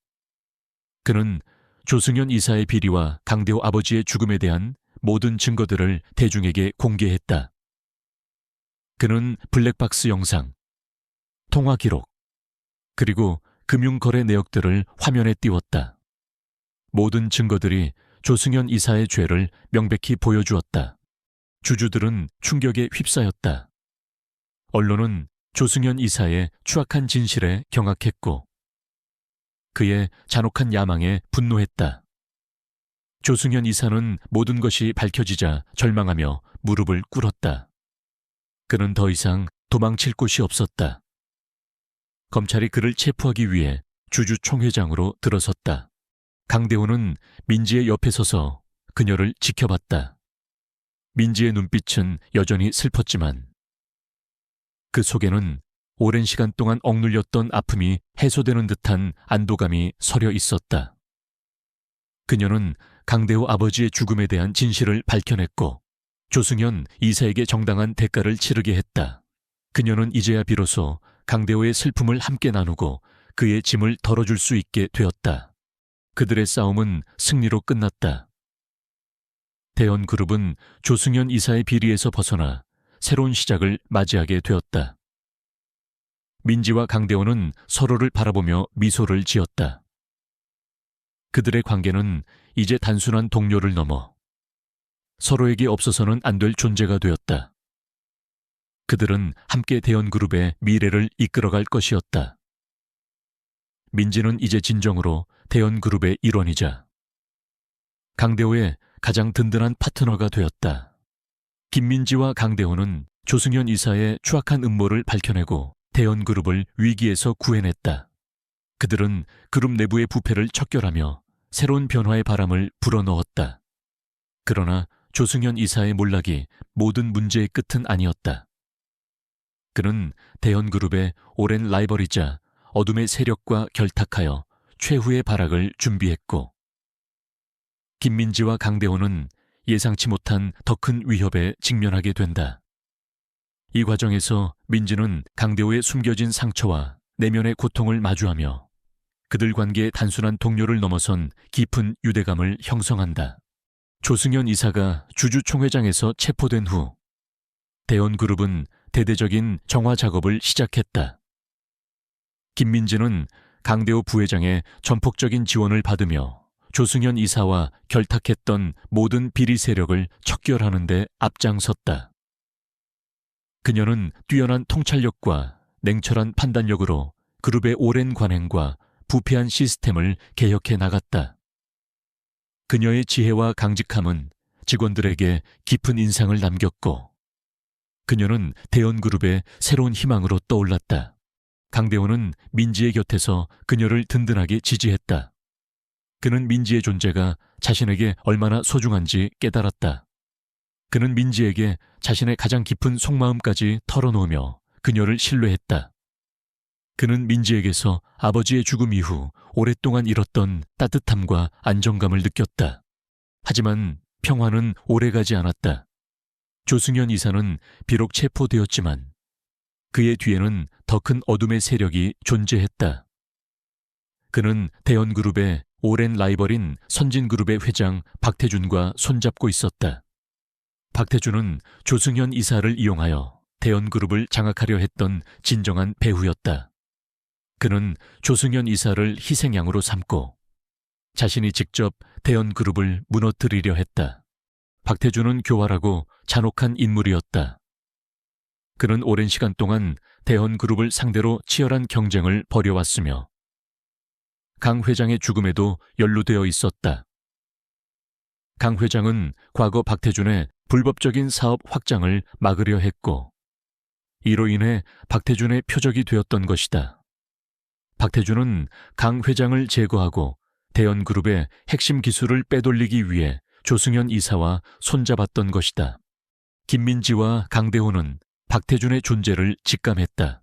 A: 그는 조승현 이사의 비리와 강대호 아버지의 죽음에 대한 모든 증거들을 대중에게 공개했다. 그는 블랙박스 영상, 통화 기록, 그리고 금융거래 내역들을 화면에 띄웠다. 모든 증거들이 조승현 이사의 죄를 명백히 보여주었다. 주주들은 충격에 휩싸였다. 언론은 조승현 이사의 추악한 진실에 경악했고 그의 잔혹한 야망에 분노했다. 조승현 이사는 모든 것이 밝혀지자 절망하며 무릎을 꿇었다. 그는 더 이상 도망칠 곳이 없었다. 검찰이 그를 체포하기 위해 주주총회장으로 들어섰다. 강대호는 민지의 옆에 서서 그녀를 지켜봤다. 민지의 눈빛은 여전히 슬펐지만 그 속에는 오랜 시간 동안 억눌렸던 아픔이 해소되는 듯한 안도감이 서려 있었다. 그녀는 강대호 아버지의 죽음에 대한 진실을 밝혀냈고 조승현 이사에게 정당한 대가를 치르게 했다. 그녀는 이제야 비로소 강대호의 슬픔을 함께 나누고 그의 짐을 덜어줄 수 있게 되었다. 그들의 싸움은 승리로 끝났다. 대연그룹은 조승현 이사의 비리에서 벗어나 새로운 시작을 맞이하게 되었다. 민지와 강대호는 서로를 바라보며 미소를 지었다. 그들의 관계는 이제 단순한 동료를 넘어 서로에게 없어서는 안 될 존재가 되었다. 그들은 함께 대연그룹의 미래를 이끌어갈 것이었다. 민지는 이제 진정으로 대연그룹의 일원이자 강대호의 가장 든든한 파트너가 되었다. 김민지와 강대호는 조승현 이사의 추악한 음모를 밝혀내고 대연그룹을 위기에서 구해냈다. 그들은 그룹 내부의 부패를 척결하며 새로운 변화의 바람을 불어넣었다. 그러나 조승현 이사의 몰락이 모든 문제의 끝은 아니었다. 그는 대연그룹의 오랜 라이벌이자 어둠의 세력과 결탁하여 최후의 발악을 준비했고 김민지와 강대호는 예상치 못한 더 큰 위협에 직면하게 된다. 이 과정에서 민지는 강대호의 숨겨진 상처와 내면의 고통을 마주하며 그들 관계의 단순한 동료를 넘어선 깊은 유대감을 형성한다. 조승현 이사가 주주총회장에서 체포된 후 대연그룹은 대대적인 정화 작업을 시작했다. 김민지는 강대호 부회장의 전폭적인 지원을 받으며 조승현 이사와 결탁했던 모든 비리 세력을 척결하는 데 앞장섰다. 그녀는 뛰어난 통찰력과 냉철한 판단력으로 그룹의 오랜 관행과 부패한 시스템을 개혁해 나갔다. 그녀의 지혜와 강직함은 직원들에게 깊은 인상을 남겼고 그녀는 대연그룹의 새로운 희망으로 떠올랐다. 강대호는 민지의 곁에서 그녀를 든든하게 지지했다. 그는 민지의 존재가 자신에게 얼마나 소중한지 깨달았다. 그는 민지에게 자신의 가장 깊은 속마음까지 털어놓으며 그녀를 신뢰했다. 그는 민지에게서 아버지의 죽음 이후 오랫동안 잃었던 따뜻함과 안정감을 느꼈다. 하지만 평화는 오래가지 않았다. 조승현 이사는 비록 체포되었지만 그의 뒤에는 더 큰 어둠의 세력이 존재했다. 그는 대연그룹의 오랜 라이벌인 선진그룹의 회장 박태준과 손잡고 있었다. 박태준은 조승현 이사를 이용하여 대연그룹을 장악하려 했던 진정한 배후였다. 그는 조승현 이사를 희생양으로 삼고 자신이 직접 대연그룹을 무너뜨리려 했다. 박태준은 교활하고 잔혹한 인물이었다. 그는 오랜 시간 동안 대연그룹을 상대로 치열한 경쟁을 벌여왔으며 강 회장의 죽음에도 연루되어 있었다. 강 회장은 과거 박태준의 불법적인 사업 확장을 막으려 했고, 이로 인해 박태준의 표적이 되었던 것이다. 박태준은 강 회장을 제거하고 대연그룹의 핵심 기술을 빼돌리기 위해 조승현 이사와 손잡았던 것이다. 김민지와 강대호는 박태준의 존재를 직감했다.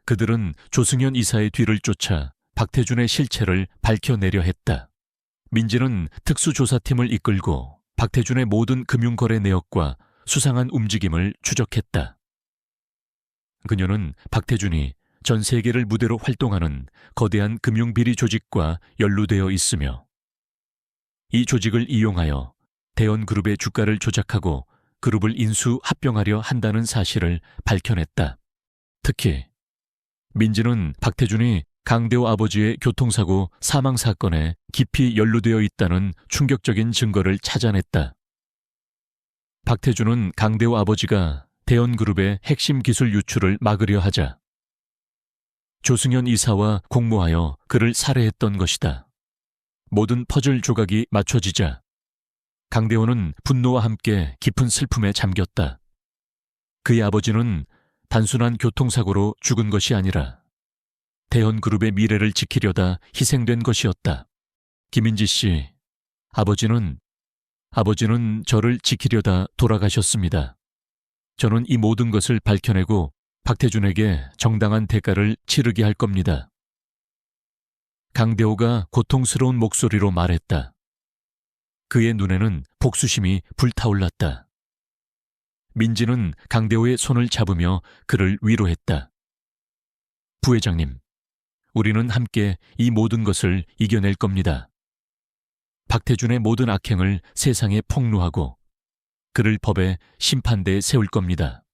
A: 그들은 조승현 이사의 뒤를 쫓아 박태준의 실체를 밝혀내려 했다. 민지는 특수조사팀을 이끌고 박태준의 모든 금융거래 내역과 수상한 움직임을 추적했다. 그녀는 박태준이 전 세계를 무대로 활동하는 거대한 금융비리 조직과 연루되어 있으며, 이 조직을 이용하여 대연그룹의 주가를 조작하고 그룹을 인수 합병하려 한다는 사실을 밝혀냈다. 특히 민지는 박태준이 강대호 아버지의 교통사고 사망 사건에 깊이 연루되어 있다는 충격적인 증거를 찾아냈다. 박태준은 강대호 아버지가 대연그룹의 핵심 기술 유출을 막으려 하자 조승현 이사와 공모하여 그를 살해했던 것이다. 모든 퍼즐 조각이 맞춰지자 강대호는 분노와 함께 깊은 슬픔에 잠겼다. 그의 아버지는 단순한 교통사고로 죽은 것이 아니라 대연그룹의 미래를 지키려다 희생된 것이었다. 김민지 씨, 아버지는 저를 지키려다 돌아가셨습니다. 저는 이 모든 것을 밝혀내고 박태준에게 정당한 대가를 치르게 할 겁니다. 강대호가 고통스러운 목소리로 말했다. 그의 눈에는 복수심이 불타올랐다. 민지는 강대호의 손을 잡으며 그를 위로했다. 부회장님, 우리는 함께 이 모든 것을 이겨낼 겁니다. 박태준의 모든 악행을 세상에 폭로하고 그를 법의 심판대에 세울 겁니다.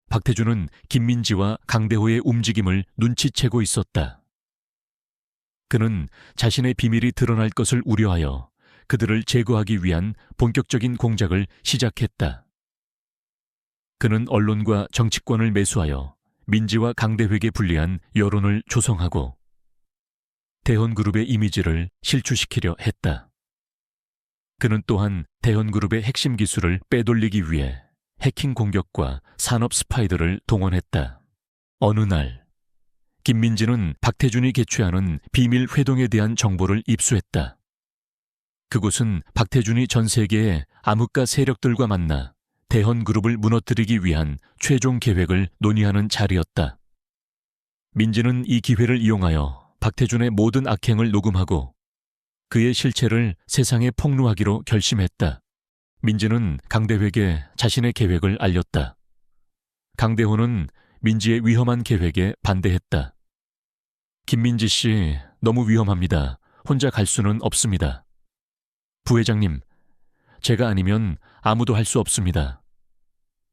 A: 박태준은 김민지와 강대호의 움직임을 눈치채고 있었다. 그는 자신의 비밀이 드러날 것을 우려하여 그들을 제거하기 위한 본격적인 공작을 시작했다. 그는 언론과 정치권을 매수하여 민지와 강대회에게 불리한 여론을 조성하고 대헌그룹의 이미지를 실추시키려 했다. 그는 또한 대헌그룹의 핵심 기술을 빼돌리기 위해 해킹 공격과 산업 스파이들을 동원했다. 어느 날 김민지는 박태준이 개최하는 비밀 회동에 대한 정보를 입수했다. 그곳은 박태준이 전 세계의 암흑가 세력들과 만나 대헌그룹을 무너뜨리기 위한 최종 계획을 논의하는 자리였다. 민지는 이 기회를 이용하여 박태준의 모든 악행을 녹음하고 그의 실체를 세상에 폭로하기로 결심했다. 민지는 강대회에게 자신의 계획을 알렸다. 강대호는 민지의 위험한 계획에 반대했다. 김민지 씨, 너무 위험합니다. 혼자 갈 수는 없습니다. 부회장님, 제가 아니면 아무도 할 수 없습니다.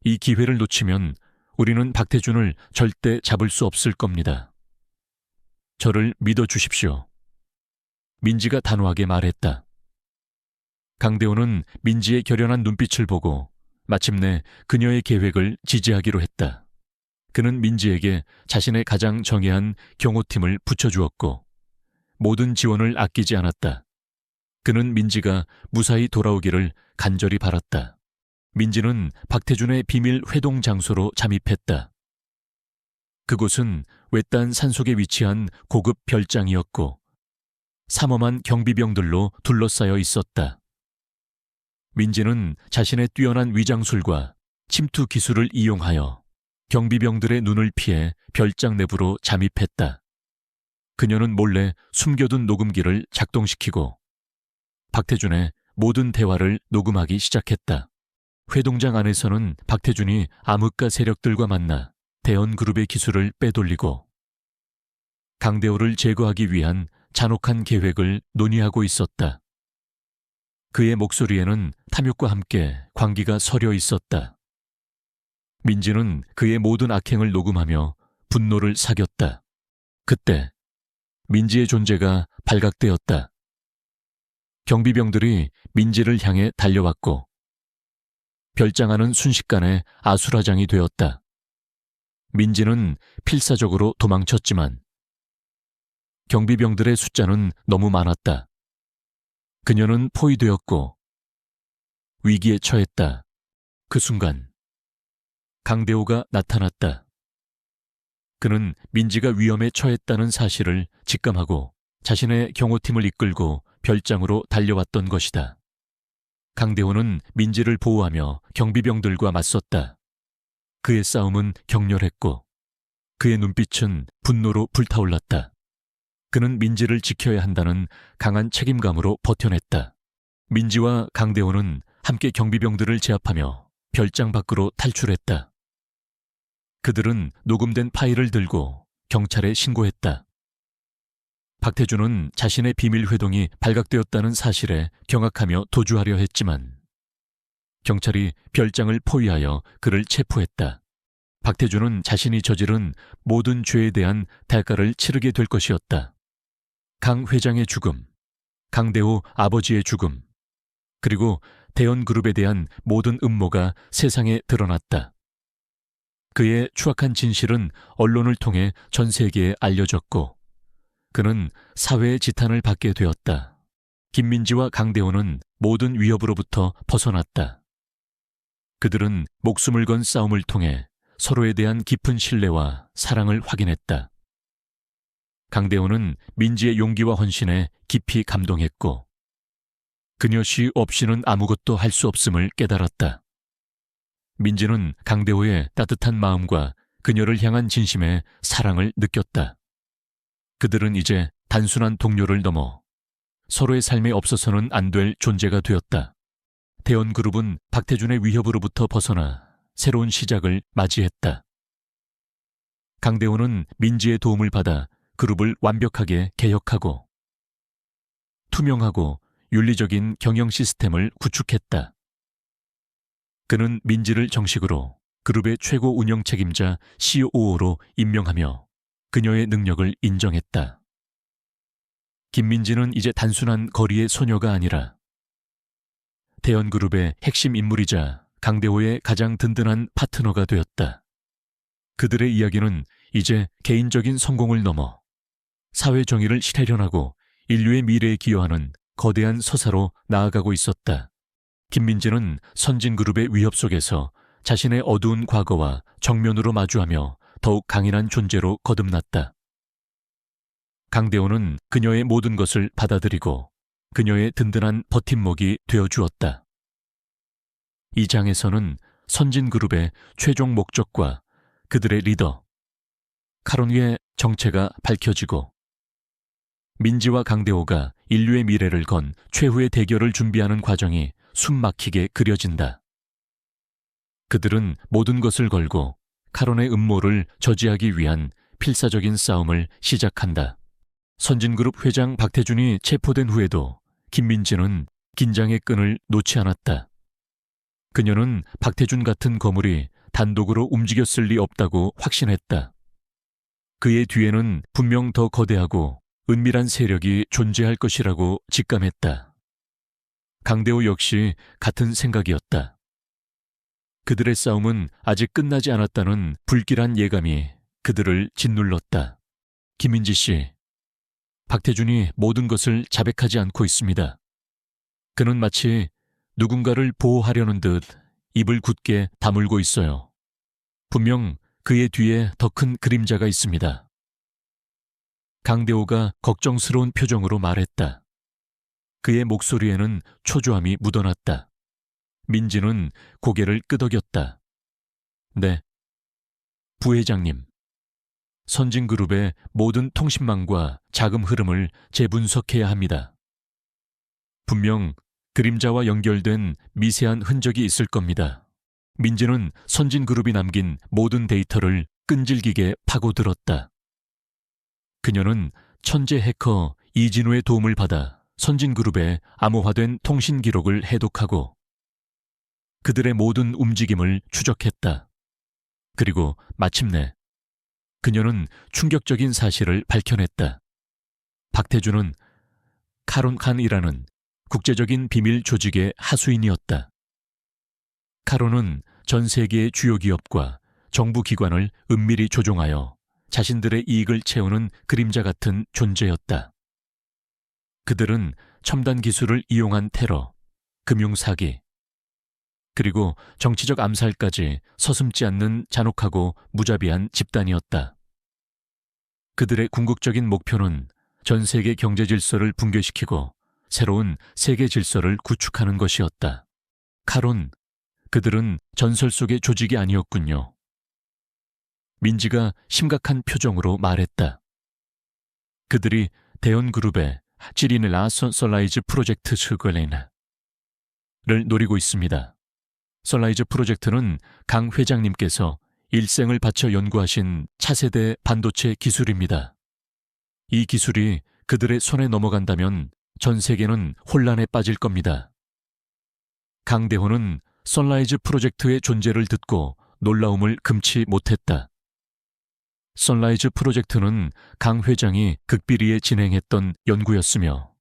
A: 이 기회를 놓치면 우리는 박태준을 절대 잡을 수 없을 겁니다. 저를 믿어주십시오. 민지가 단호하게 말했다. 강대호는 민지의 결연한 눈빛을 보고 마침내 그녀의 계획을 지지하기로 했다. 그는 민지에게 자신의 가장 정예한 경호팀을 붙여주었고 모든 지원을 아끼지 않았다. 그는 민지가 무사히 돌아오기를 간절히 바랐다. 민지는 박태준의 비밀 회동 장소로 잠입했다. 그곳은 외딴 산속에 위치한 고급 별장이었고 삼엄한 경비병들로 둘러싸여 있었다. 민지는 자신의 뛰어난 위장술과 침투 기술을 이용하여 경비병들의 눈을 피해 별장 내부로 잠입했다. 그녀는 몰래 숨겨둔 녹음기를 작동시키고 박태준의 모든 대화를 녹음하기 시작했다. 회동장 안에서는 박태준이 암흑가 세력들과 만나 대헌그룹의 기술을 빼돌리고 강대호를 제거하기 위한 잔혹한 계획을 논의하고 있었다. 그의 목소리에는 탐욕과 함께 광기가 서려 있었다. 민지는 그의 모든 악행을 녹음하며 분노를 사겼다. 그때 민지의 존재가 발각되었다. 경비병들이 민지를 향해 달려왔고 별장 안은 순식간에 아수라장이 되었다. 민지는 필사적으로 도망쳤지만 경비병들의 숫자는 너무 많았다. 그녀는 포위되었고 위기에 처했다. 그 순간 강대호가 나타났다. 그는 민지가 위험에 처했다는 사실을 직감하고 자신의 경호팀을 이끌고 별장으로 달려왔던 것이다. 강대호는 민지를 보호하며 경비병들과 맞섰다. 그의 싸움은 격렬했고 그의 눈빛은 분노로 불타올랐다. 그는 민지를 지켜야 한다는 강한 책임감으로 버텨냈다. 민지와 강대호는 함께 경비병들을 제압하며 별장 밖으로 탈출했다. 그들은 녹음된 파일을 들고 경찰에 신고했다. 박태준은 자신의 비밀 회동이 발각되었다는 사실에 경악하며 도주하려 했지만 경찰이 별장을 포위하여 그를 체포했다. 박태준은 자신이 저지른 모든 죄에 대한 대가를 치르게 될 것이었다. 강 회장의 죽음, 강대호 아버지의 죽음, 그리고 대연그룹에 대한 모든 음모가 세상에 드러났다. 그의 추악한 진실은 언론을 통해 전 세계에 알려졌고 그는 사회의 지탄을 받게 되었다. 김민지와 강대호는 모든 위협으로부터 벗어났다. 그들은 목숨을 건 싸움을 통해 서로에 대한 깊은 신뢰와 사랑을 확인했다. 강대호는 민지의 용기와 헌신에 깊이 감동했고 그녀 씨 없이는 아무것도 할 수 없음을 깨달았다. 민지는 강대호의 따뜻한 마음과 그녀를 향한 진심의 사랑을 느꼈다. 그들은 이제 단순한 동료를 넘어 서로의 삶에 없어서는 안 될 존재가 되었다. 대연그룹은 박태준의 위협으로부터 벗어나 새로운 시작을 맞이했다. 강대호는 민지의 도움을 받아 그룹을 완벽하게 개혁하고 투명하고 윤리적인 경영 시스템을 구축했다. 그는 민지를 정식으로 그룹의 최고 운영 책임자 COO로 임명하며 그녀의 능력을 인정했다. 김민지는 이제 단순한 거리의 소녀가 아니라 대연그룹의 핵심 인물이자 강대호의 가장 든든한 파트너가 되었다. 그들의 이야기는 이제 개인적인 성공을 넘어 사회 정의를 실현하고 인류의 미래에 기여하는 거대한 서사로 나아가고 있었다. 김민지는 선진그룹의 위협 속에서 자신의 어두운 과거와 정면으로 마주하며 더욱 강인한 존재로 거듭났다. 강대호는 그녀의 모든 것을 받아들이고 그녀의 든든한 버팀목이 되어주었다. 이 장에서는 선진그룹의 최종 목적과 그들의 리더 카론위의 정체가 밝혀지고 민지와 강대호가 인류의 미래를 건 최후의 대결을 준비하는 과정이 숨막히게 그려진다. 그들은 모든 것을 걸고 카론의 음모를 저지하기 위한 필사적인 싸움을 시작한다. 선진그룹 회장 박태준이 체포된 후에도 김민지는 긴장의 끈을 놓지 않았다. 그녀는 박태준 같은 거물이 단독으로 움직였을 리 없다고 확신했다. 그의 뒤에는 분명 더 거대하고 은밀한 세력이 존재할 것이라고 직감했다. 강대호 역시 같은 생각이었다. 그들의 싸움은 아직 끝나지 않았다는 불길한 예감이 그들을 짓눌렀다. 김민지 씨, 박태준이 모든 것을 자백하지 않고 있습니다. 그는 마치 누군가를 보호하려는 듯 입을 굳게 다물고 있어요. 분명 그의 뒤에 더 큰 그림자가 있습니다. 강대호가 걱정스러운 표정으로 말했다. 그의 목소리에는 초조함이 묻어났다. 민지는 고개를 끄덕였다. 네, 부회장님. 선진그룹의 모든 통신망과 자금 흐름을 재분석해야 합니다. 분명 그림자와 연결된 미세한 흔적이 있을 겁니다. 민지는 선진그룹이 남긴 모든 데이터를 끈질기게 파고들었다. 그녀는 천재 해커 이진우의 도움을 받아 선진그룹의 암호화된 통신 기록을 해독하고 그들의 모든 움직임을 추적했다. 그리고 마침내 그녀는 충격적인 사실을 밝혀냈다. 박태준은 카론칸이라는 국제적인 비밀 조직의 하수인이었다. 카론은 전 세계의 주요 기업과 정부 기관을 은밀히 조종하여 자신들의 이익을 채우는 그림자 같은 존재였다. 그들은 첨단 기술을 이용한 테러, 금융사기, 그리고 정치적 암살까지 서슴지 않는 잔혹하고 무자비한 집단이었다. 그들의 궁극적인 목표는 전 세계 경제 질서를 붕괴시키고 새로운 세계 질서를 구축하는 것이었다. 카론, 그들은 전설 속의 조직이 아니었군요. 민지가 심각한 표정으로 말했다. 그들이 대원그룹의 지리네 라선 선라이즈 프로젝트 스글레나를 노리고 있습니다. 선라이즈 프로젝트는 강 회장님께서 일생을 바쳐 연구하신 차세대 반도체 기술입니다. 이 기술이 그들의 손에 넘어간다면 전 세계는 혼란에 빠질 겁니다. 강 대호는 선라이즈 프로젝트의 존재를 듣고 놀라움을 금치 못했다. 선라이즈 프로젝트는 강 회장이 극비리에 진행했던 연구였으며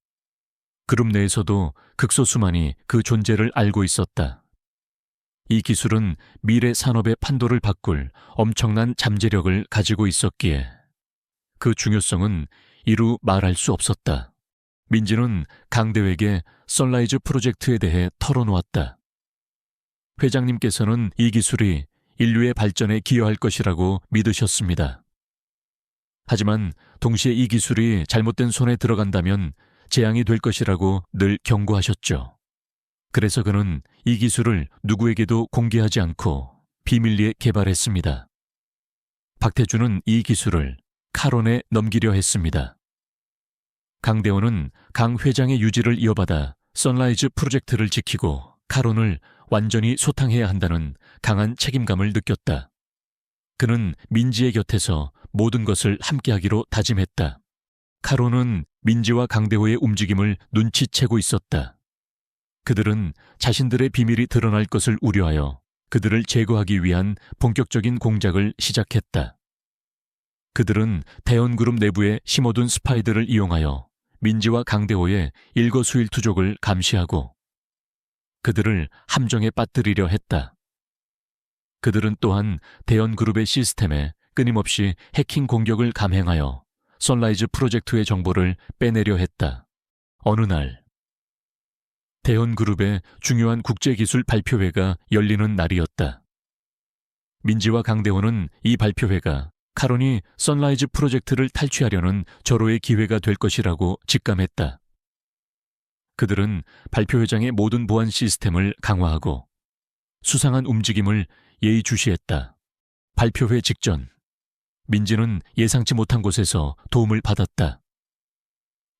A: 그룹 내에서도 극소수만이 그 존재를 알고 있었다. 이 기술은 미래 산업의 판도를 바꿀 엄청난 잠재력을 가지고 있었기에 그 중요성은 이루 말할 수 없었다. 민지는 강대회에게 선라이즈 프로젝트에 대해 털어놓았다. 회장님께서는 이 기술이 인류의 발전에 기여할 것이라고 믿으셨습니다. 하지만 동시에 이 기술이 잘못된 손에 들어간다면 재앙이 될 것이라고 늘 경고하셨죠. 그래서 그는 이 기술을 누구에게도 공개하지 않고 비밀리에 개발했습니다. 박태주는 이 기술을 카론에 넘기려 했습니다. 강대호는 강 회장의 유지를 이어받아 선라이즈 프로젝트를 지키고 카론을 완전히 소탕해야 한다는 강한 책임감을 느꼈다. 그는 민지의 곁에서 모든 것을 함께하기로 다짐했다. 카론은 민지와 강대호의 움직임을 눈치채고 있었다. 그들은 자신들의 비밀이 드러날 것을 우려하여 그들을 제거하기 위한 본격적인 공작을 시작했다. 그들은 대원그룹 내부에 심어둔 스파이들을 이용하여 민지와 강대호의 일거수일투족을 감시하고 그들을 함정에 빠뜨리려 했다. 그들은 또한 대원그룹의 시스템에 끊임없이 해킹 공격을 감행하여 선라이즈 프로젝트의 정보를 빼내려 했다. 어느 날 대원그룹의 중요한 국제기술 발표회가 열리는 날이었다. 민지와 강대호는 이 발표회가 카론이 선라이즈 프로젝트를 탈취하려는 절호의 기회가 될 것이라고 직감했다. 그들은 발표회장의 모든 보안 시스템을 강화하고 수상한 움직임을 예의주시했다. 발표회 직전 민지는 예상치 못한 곳에서 도움을 받았다.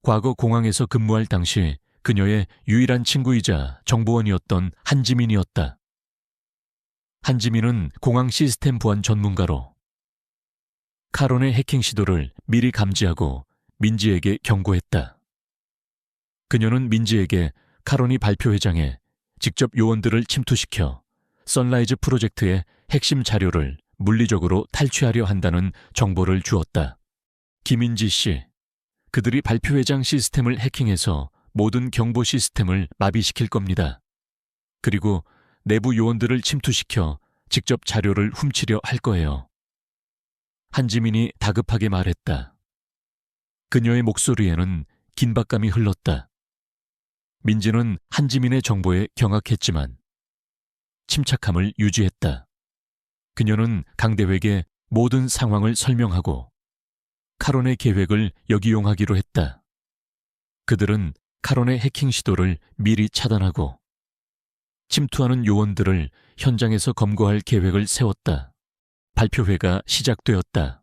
A: 과거 공항에서 근무할 당시 그녀의 유일한 친구이자 정보원이었던 한지민이었다. 한지민은 공항 시스템 보안 전문가로 카론의 해킹 시도를 미리 감지하고 민지에게 경고했다. 그녀는 민지에게 카론이 발표회장에 직접 요원들을 침투시켜 선라이즈 프로젝트의 핵심 자료를 물리적으로 탈취하려 한다는 정보를 주었다. 김인지 씨, 그들이 발표회장 시스템을 해킹해서 모든 경보 시스템을 마비시킬 겁니다. 그리고 내부 요원들을 침투시켜 직접 자료를 훔치려 할 거예요. 한지민이 다급하게 말했다. 그녀의 목소리에는 긴박감이 흘렀다. 민지는 한지민의 정보에 경악했지만 침착함을 유지했다. 그녀는 강대회에게 모든 상황을 설명하고 카론의 계획을 역이용하기로 했다. 그들은 카론의 해킹 시도를 미리 차단하고 침투하는 요원들을 현장에서 검거할 계획을 세웠다. 발표회가 시작되었다.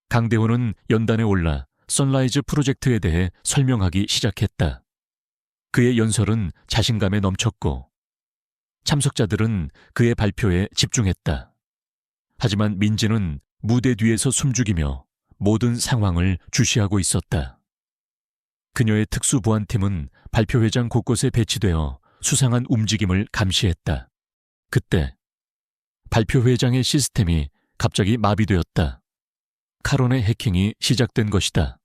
A: 강대호는 연단에 올라 선라이즈 프로젝트에 대해 설명하기 시작했다. 그의 연설은 자신감에 넘쳤고 참석자들은 그의 발표에 집중했다. 하지만 민지는 무대 뒤에서 숨죽이며 모든 상황을 주시하고 있었다. 그녀의 특수보안팀은 발표회장 곳곳에 배치되어 수상한 움직임을 감시했다. 그때 발표회장의 시스템이 갑자기 마비되었다. 카론의 해킹이 시작된 것이다.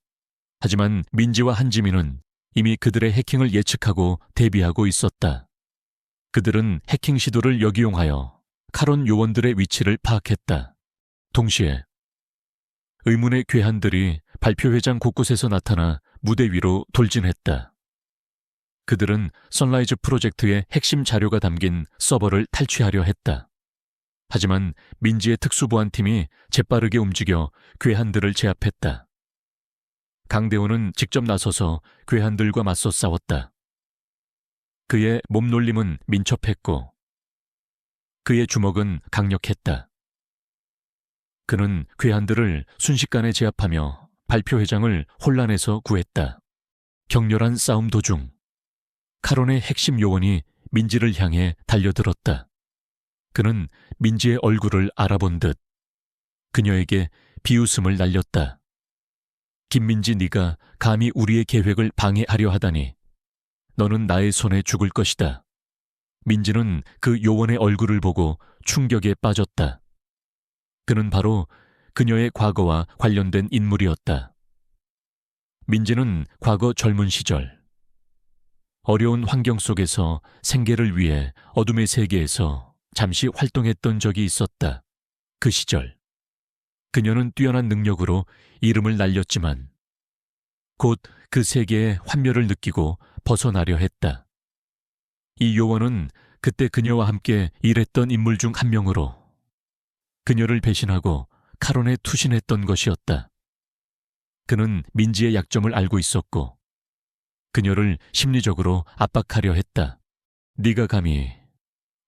A: 하지만 민지와 한지민은 이미 그들의 해킹을 예측하고 대비하고 있었다. 그들은 해킹 시도를 역이용하여 카론 요원들의 위치를 파악했다. 동시에 의문의 괴한들이 발표회장 곳곳에서 나타나 무대 위로 돌진했다. 그들은 선라이즈 프로젝트의 핵심 자료가 담긴 서버를 탈취하려 했다. 하지만 민지의 특수보안팀이 재빠르게 움직여 괴한들을 제압했다. 강대호는 직접 나서서 괴한들과 맞서 싸웠다. 그의 몸놀림은 민첩했고 그의 주먹은 강력했다. 그는 괴한들을 순식간에 제압하며 발표회장을 혼란에서 구했다. 격렬한 싸움 도중 카론의 핵심 요원이 민지를 향해 달려들었다. 그는 민지의 얼굴을 알아본 듯 그녀에게 비웃음을 날렸다. 김민지, 네가 감히 우리의 계획을 방해하려 하다니. 너는 나의 손에 죽을 것이다. 민지는 그 요원의 얼굴을 보고 충격에 빠졌다. 그는 바로 그녀의 과거와 관련된 인물이었다. 민지는 과거 젊은 시절 어려운 환경 속에서 생계를 위해 어둠의 세계에서 잠시 활동했던 적이 있었다. 그 시절 그녀는 뛰어난 능력으로 이름을 날렸지만 곧 그 세계의 환멸을 느끼고 벗어나려 했다. 이 요원은 그때 그녀와 함께 일했던 인물 중 한 명으로 그녀를 배신하고 카론에 투신했던 것이었다. 그는 민지의 약점을 알고 있었고 그녀를 심리적으로 압박하려 했다. 네가 감히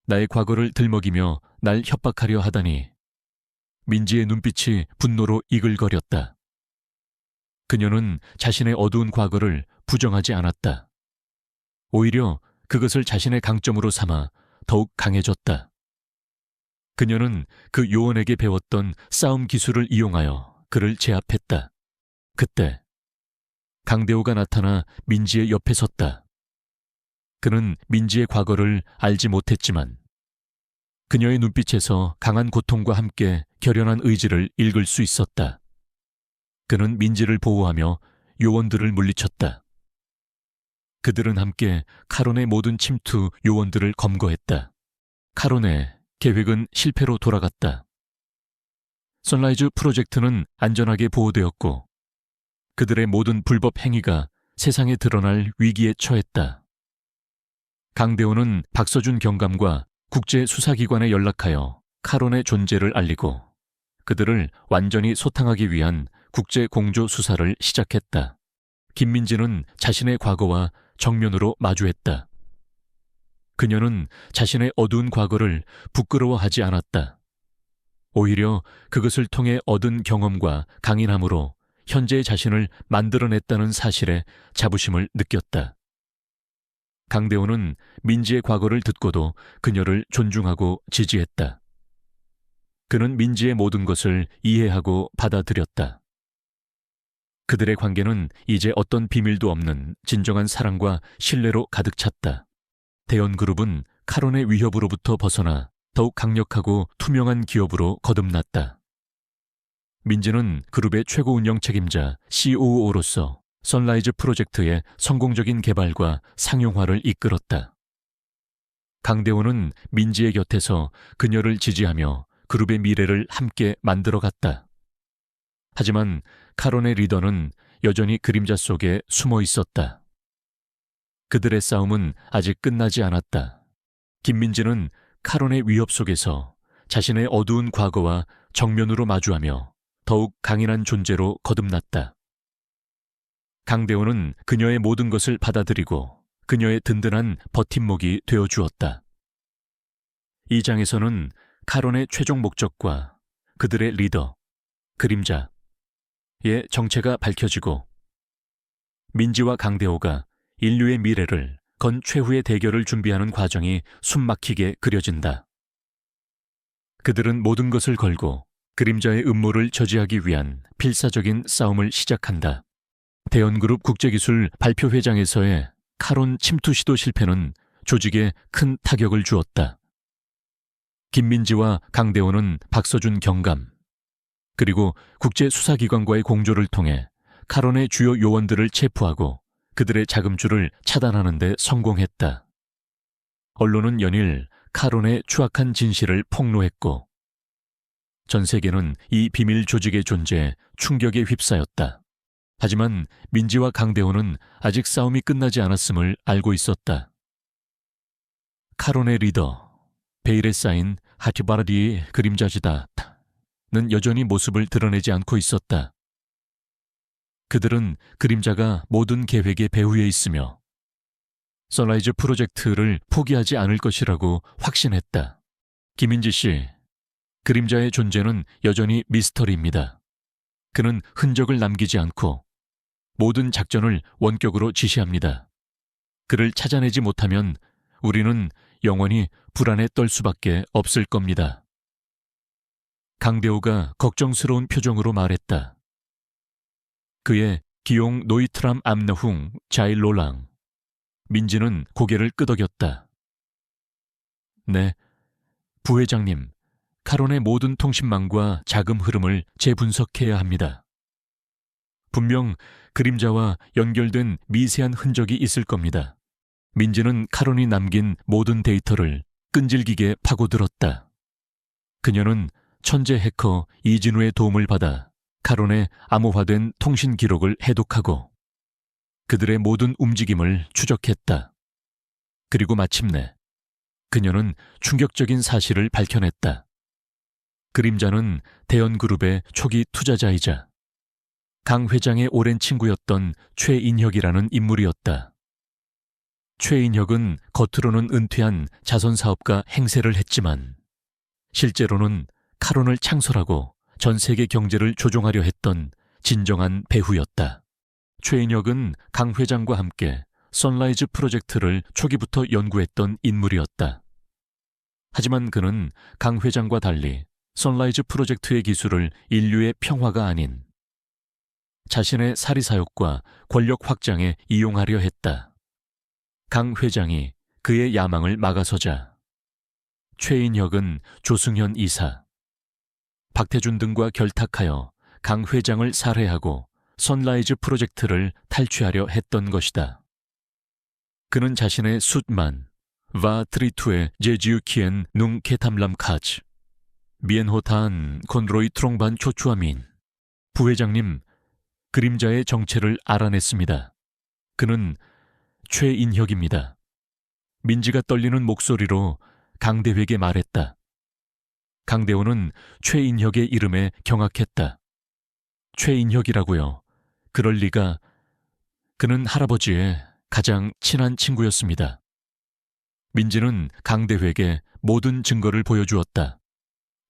A: 나의 과거를 들먹이며 날 협박하려 하다니. 민지의 눈빛이 분노로 이글거렸다. 그녀는 자신의 어두운 과거를 부정하지 않았다. 오히려 그것을 자신의 강점으로 삼아 더욱 강해졌다. 그녀는 그 요원에게 배웠던 싸움 기술을 이용하여 그를 제압했다. 그때 강대호가 나타나 민지의 옆에 섰다. 그는 민지의 과거를 알지 못했지만 그녀의 눈빛에서 강한 고통과 함께 결연한 의지를 읽을 수 있었다. 그는 민지를 보호하며 요원들을 물리쳤다. 그들은 함께 카론의 모든 침투 요원들을 검거했다. 카론의 계획은 실패로 돌아갔다. 선라이즈 프로젝트는 안전하게 보호되었고 그들의 모든 불법 행위가 세상에 드러날 위기에 처했다. 강대호는 박서준 경감과 국제수사기관에 연락하여 카론의 존재를 알리고 그들을 완전히 소탕하기 위한 국제공조수사를 시작했다. 김민지는 자신의 과거와 정면으로 마주했다. 그녀는 자신의 어두운 과거를 부끄러워하지 않았다. 오히려 그것을 통해 얻은 경험과 강인함으로 현재의 자신을 만들어냈다는 사실에 자부심을 느꼈다. 강대호는 민지의 과거를 듣고도 그녀를 존중하고 지지했다. 그는 민지의 모든 것을 이해하고 받아들였다. 그들의 관계는 이제 어떤 비밀도 없는 진정한 사랑과 신뢰로 가득 찼다. 대연그룹은 카론의 위협으로부터 벗어나 더욱 강력하고 투명한 기업으로 거듭났다. 민지는 그룹의 최고 운영 책임자 COO로서 선라이즈 프로젝트의 성공적인 개발과 상용화를 이끌었다. 강대호는 민지의 곁에서 그녀를 지지하며 그룹의 미래를 함께 만들어갔다. 하지만 카론의 리더는 여전히 그림자 속에 숨어 있었다. 그들의 싸움은 아직 끝나지 않았다. 김민지는 카론의 위협 속에서 자신의 어두운 과거와 정면으로 마주하며 더욱 강인한 존재로 거듭났다. 강대호는 그녀의 모든 것을 받아들이고 그녀의 든든한 버팀목이 되어주었다. 이 장에서는 카론의 최종 목적과 그들의 리더, 그림자의 정체가 밝혀지고 민지와 강대호가 인류의 미래를 건 최후의 대결을 준비하는 과정이 숨막히게 그려진다. 그들은 모든 것을 걸고 그림자의 음모를 저지하기 위한 필사적인 싸움을 시작한다. 대연그룹 국제기술 발표회장에서의 카론 침투 시도 실패는 조직에 큰 타격을 주었다. 김민지와 강대호는 박서준 경감, 그리고 국제수사기관과의 공조를 통해 카론의 주요 요원들을 체포하고 그들의 자금줄을 차단하는 데 성공했다. 언론은 연일 카론의 추악한 진실을 폭로했고 전 세계는 이 비밀 조직의 존재에 충격에 휩싸였다. 하지만 민지와 강대호는 아직 싸움이 끝나지 않았음을 알고 있었다. 카론의 리더, 베일에 쌓인 하티바르디의 그림자지다는 여전히 모습을 드러내지 않고 있었다. 그들은 그림자가 모든 계획의 배후에 있으며 선라이즈 프로젝트를 포기하지 않을 것이라고 확신했다. 김민지 씨, 그림자의 존재는 여전히 미스터리입니다. 그는 흔적을 남기지 않고 모든 작전을 원격으로 지시합니다. 그를 찾아내지 못하면 우리는 영원히 불안에 떨 수밖에 없을 겁니다. 강대호가 걱정스러운 표정으로 말했다. 그의 기용 노이트람 암나흥 자일로랑. 민지는 고개를 끄덕였다. 네, 부회장님, 카론의 모든 통신망과 자금 흐름을 재분석해야 합니다. 분명 그림자와 연결된 미세한 흔적이 있을 겁니다. 민지는 카론이 남긴 모든 데이터를 끈질기게 파고들었다. 그녀는 천재 해커 이진우의 도움을 받아 카론의 암호화된 통신 기록을 해독하고 그들의 모든 움직임을 추적했다. 그리고 마침내 그녀는 충격적인 사실을 밝혀냈다. 그림자는 대연그룹의 초기 투자자이자 강 회장의 오랜 친구였던 최인혁이라는 인물이었다. 최인혁은 겉으로는 은퇴한 자선사업가 행세를 했지만 실제로는 카론을 창설하고 전 세계 경제를 조종하려 했던 진정한 배후였다. 최인혁은 강 회장과 함께 선라이즈 프로젝트를 초기부터 연구했던 인물이었다. 하지만 그는 강 회장과 달리 선라이즈 프로젝트의 기술을 인류의 평화가 아닌 자신의 사리사욕과 권력 확장에 이용하려 했다. 강 회장이 그의 야망을 막아서자 최인혁은 조승현 이사, 박태준 등과 결탁하여 강 회장을 살해하고 선라이즈 프로젝트를 탈취하려 했던 것이다. 그는 자신의 숫만, 와 트리투의 제지우키엔 눅 케탐람 카즈, 미엔호탄 콘드로이 트롱반 초추아민. 부회장님, 그림자의 정체를 알아냈습니다. 그는 최인혁입니다. 민지가 떨리는 목소리로 강대회에게 말했다. 강대호는 최인혁의 이름에 경악했다. 최인혁이라고요? 그럴 리가. 그는 할아버지의 가장 친한 친구였습니다. 민지는 강대회에게 모든 증거를 보여주었다.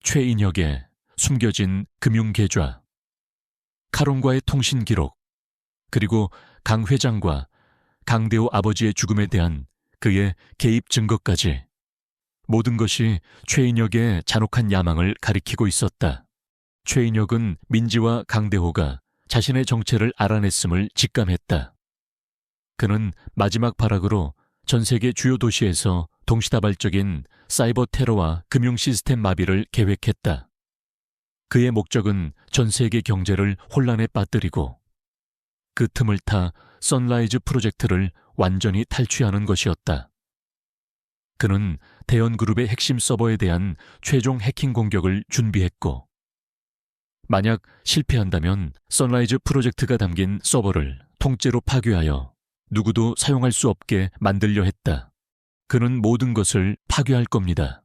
A: 최인혁의 숨겨진 금융계좌, 카론과의 통신 기록, 그리고 강 회장과 강대호 아버지의 죽음에 대한 그의 개입 증거까지. 모든 것이 최인혁의 잔혹한 야망을 가리키고 있었다. 최인혁은 민지와 강대호가 자신의 정체를 알아냈음을 직감했다. 그는 마지막 발악으로 전 세계 주요 도시에서 동시다발적인 사이버 테러와 금융 시스템 마비를 계획했다. 그의 목적은 전 세계 경제를 혼란에 빠뜨리고 그 틈을 타 선라이즈 프로젝트를 완전히 탈취하는 것이었다. 그는 대연그룹의 핵심 서버에 대한 최종 해킹 공격을 준비했고 만약 실패한다면 선라이즈 프로젝트가 담긴 서버를 통째로 파괴하여 누구도 사용할 수 없게 만들려 했다. 그는 모든 것을 파괴할 겁니다.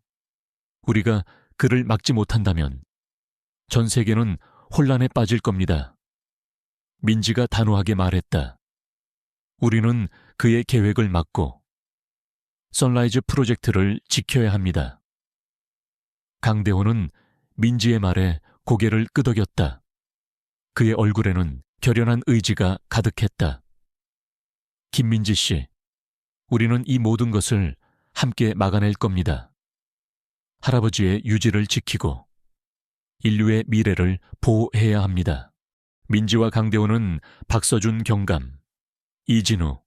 A: 우리가 그를 막지 못한다면 전 세계는 혼란에 빠질 겁니다. 민지가 단호하게 말했다. 우리는 그의 계획을 막고 선라이즈 프로젝트를 지켜야 합니다. 강대호는 민지의 말에 고개를 끄덕였다. 그의 얼굴에는 결연한 의지가 가득했다. 김민지 씨, 우리는 이 모든 것을 함께 막아낼 겁니다. 할아버지의 유지를 지키고 인류의 미래를 보호해야 합니다. 민지와 강대호는 박서준 경감, 이진우,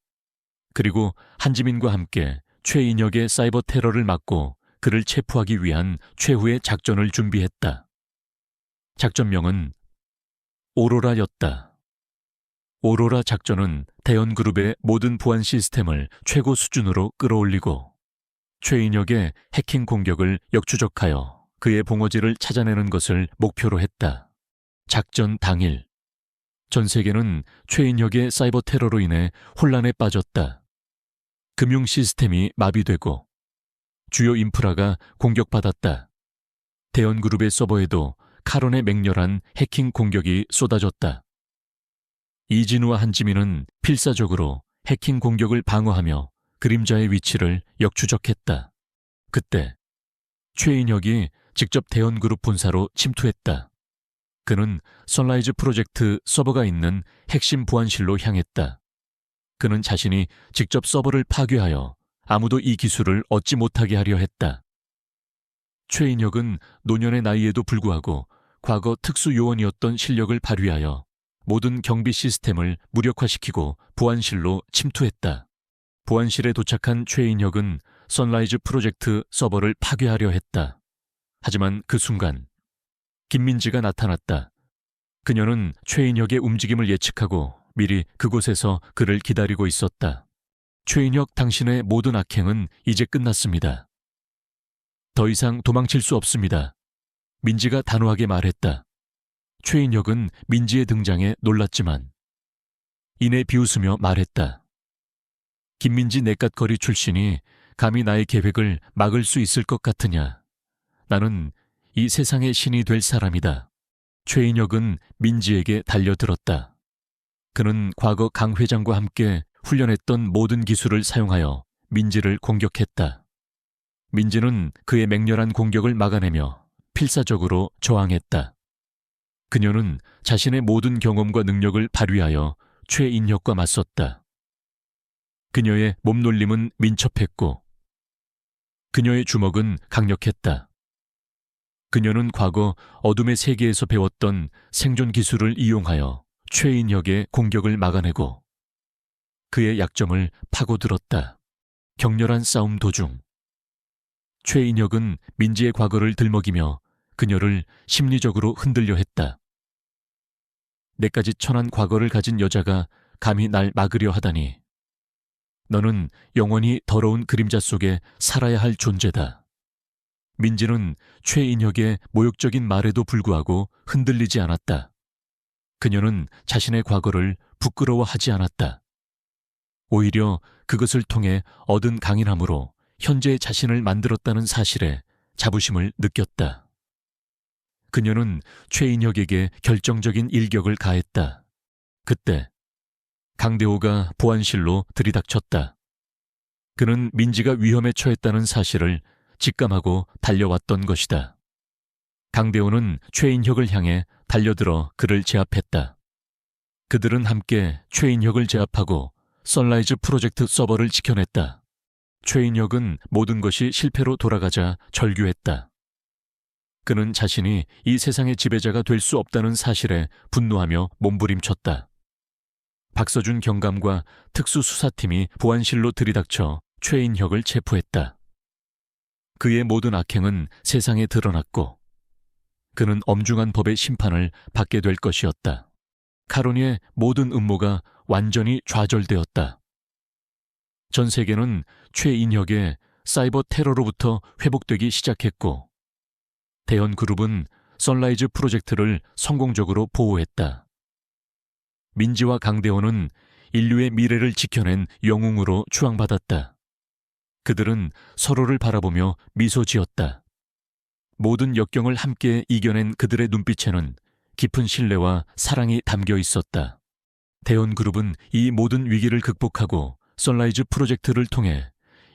A: 그리고 한지민과 함께 최인혁의 사이버 테러를 막고 그를 체포하기 위한 최후의 작전을 준비했다. 작전명은 오로라였다. 오로라 작전은 대연그룹의 모든 보안 시스템을 최고 수준으로 끌어올리고 최인혁의 해킹 공격을 역추적하여 그의 봉어지를 찾아내는 것을 목표로 했다. 작전 당일, 전 세계는 최인혁의 사이버 테러로 인해 혼란에 빠졌다. 금융 시스템이 마비되고 주요 인프라가 공격받았다. 대원그룹의 서버에도 카론의 맹렬한 해킹 공격이 쏟아졌다. 이진우와 한지민은 필사적으로 해킹 공격을 방어하며 그림자의 위치를 역추적했다. 그때 최인혁이 직접 대원그룹 본사로 침투했다. 그는 선라이즈 프로젝트 서버가 있는 핵심 보안실로 향했다. 그는 자신이 직접 서버를 파괴하여 아무도 이 기술을 얻지 못하게 하려 했다. 최인혁은 노년의 나이에도 불구하고 과거 특수요원이었던 실력을 발휘하여 모든 경비 시스템을 무력화시키고 보안실로 침투했다. 보안실에 도착한 최인혁은 선라이즈 프로젝트 서버를 파괴하려 했다. 하지만 그 순간 김민지가 나타났다. 그녀는 최인혁의 움직임을 예측하고 미리 그곳에서 그를 기다리고 있었다. 최인혁, 당신의 모든 악행은 이제 끝났습니다. 더 이상 도망칠 수 없습니다. 민지가 단호하게 말했다. 최인혁은 민지의 등장에 놀랐지만 이내 비웃으며 말했다. 김민지 냇갓거리 출신이 감히 나의 계획을 막을 수 있을 것 같으냐. 나는 이 세상의 신이 될 사람이다. 최인혁은 민지에게 달려들었다. 그는 과거 강 회장과 함께 훈련했던 모든 기술을 사용하여 민지를 공격했다. 민지는 그의 맹렬한 공격을 막아내며 필사적으로 저항했다. 그녀는 자신의 모든 경험과 능력을 발휘하여 최인혁과 맞섰다. 그녀의 몸놀림은 민첩했고 그녀의 주먹은 강력했다. 그녀는 과거 어둠의 세계에서 배웠던 생존 기술을 이용하여 최인혁의 공격을 막아내고 그의 약점을 파고들었다. 격렬한 싸움 도중 최인혁은 민지의 과거를 들먹이며 그녀를 심리적으로 흔들려 했다. 내까지 천한 과거를 가진 여자가 감히 날 막으려 하다니. 너는 영원히 더러운 그림자 속에 살아야 할 존재다. 민지는 최인혁의 모욕적인 말에도 불구하고 흔들리지 않았다. 그녀는 자신의 과거를 부끄러워하지 않았다. 오히려 그것을 통해 얻은 강인함으로 현재의 자신을 만들었다는 사실에 자부심을 느꼈다. 그녀는 최인혁에게 결정적인 일격을 가했다. 그때 강대호가 보안실로 들이닥쳤다. 그는 민지가 위험에 처했다는 사실을 직감하고 달려왔던 것이다. 강대호는 최인혁을 향해 달려들어 그를 제압했다. 그들은 함께 최인혁을 제압하고 선라이즈 프로젝트 서버를 지켜냈다. 최인혁은 모든 것이 실패로 돌아가자 절규했다. 그는 자신이 이 세상의 지배자가 될 수 없다는 사실에 분노하며 몸부림쳤다. 박서준 경감과 특수수사팀이 보안실로 들이닥쳐 최인혁을 체포했다. 그의 모든 악행은 세상에 드러났고 그는 엄중한 법의 심판을 받게 될 것이었다. 카로니의 모든 음모가 완전히 좌절되었다. 전 세계는 최인혁의 사이버 테러로부터 회복되기 시작했고 대원그룹은 선라이즈 프로젝트를 성공적으로 보호했다. 민지와 강대호는 인류의 미래를 지켜낸 영웅으로 추앙받았다. 그들은 서로를 바라보며 미소 지었다. 모든 역경을 함께 이겨낸 그들의 눈빛에는 깊은 신뢰와 사랑이 담겨 있었다. 대원그룹은 이 모든 위기를 극복하고 선라이즈 프로젝트를 통해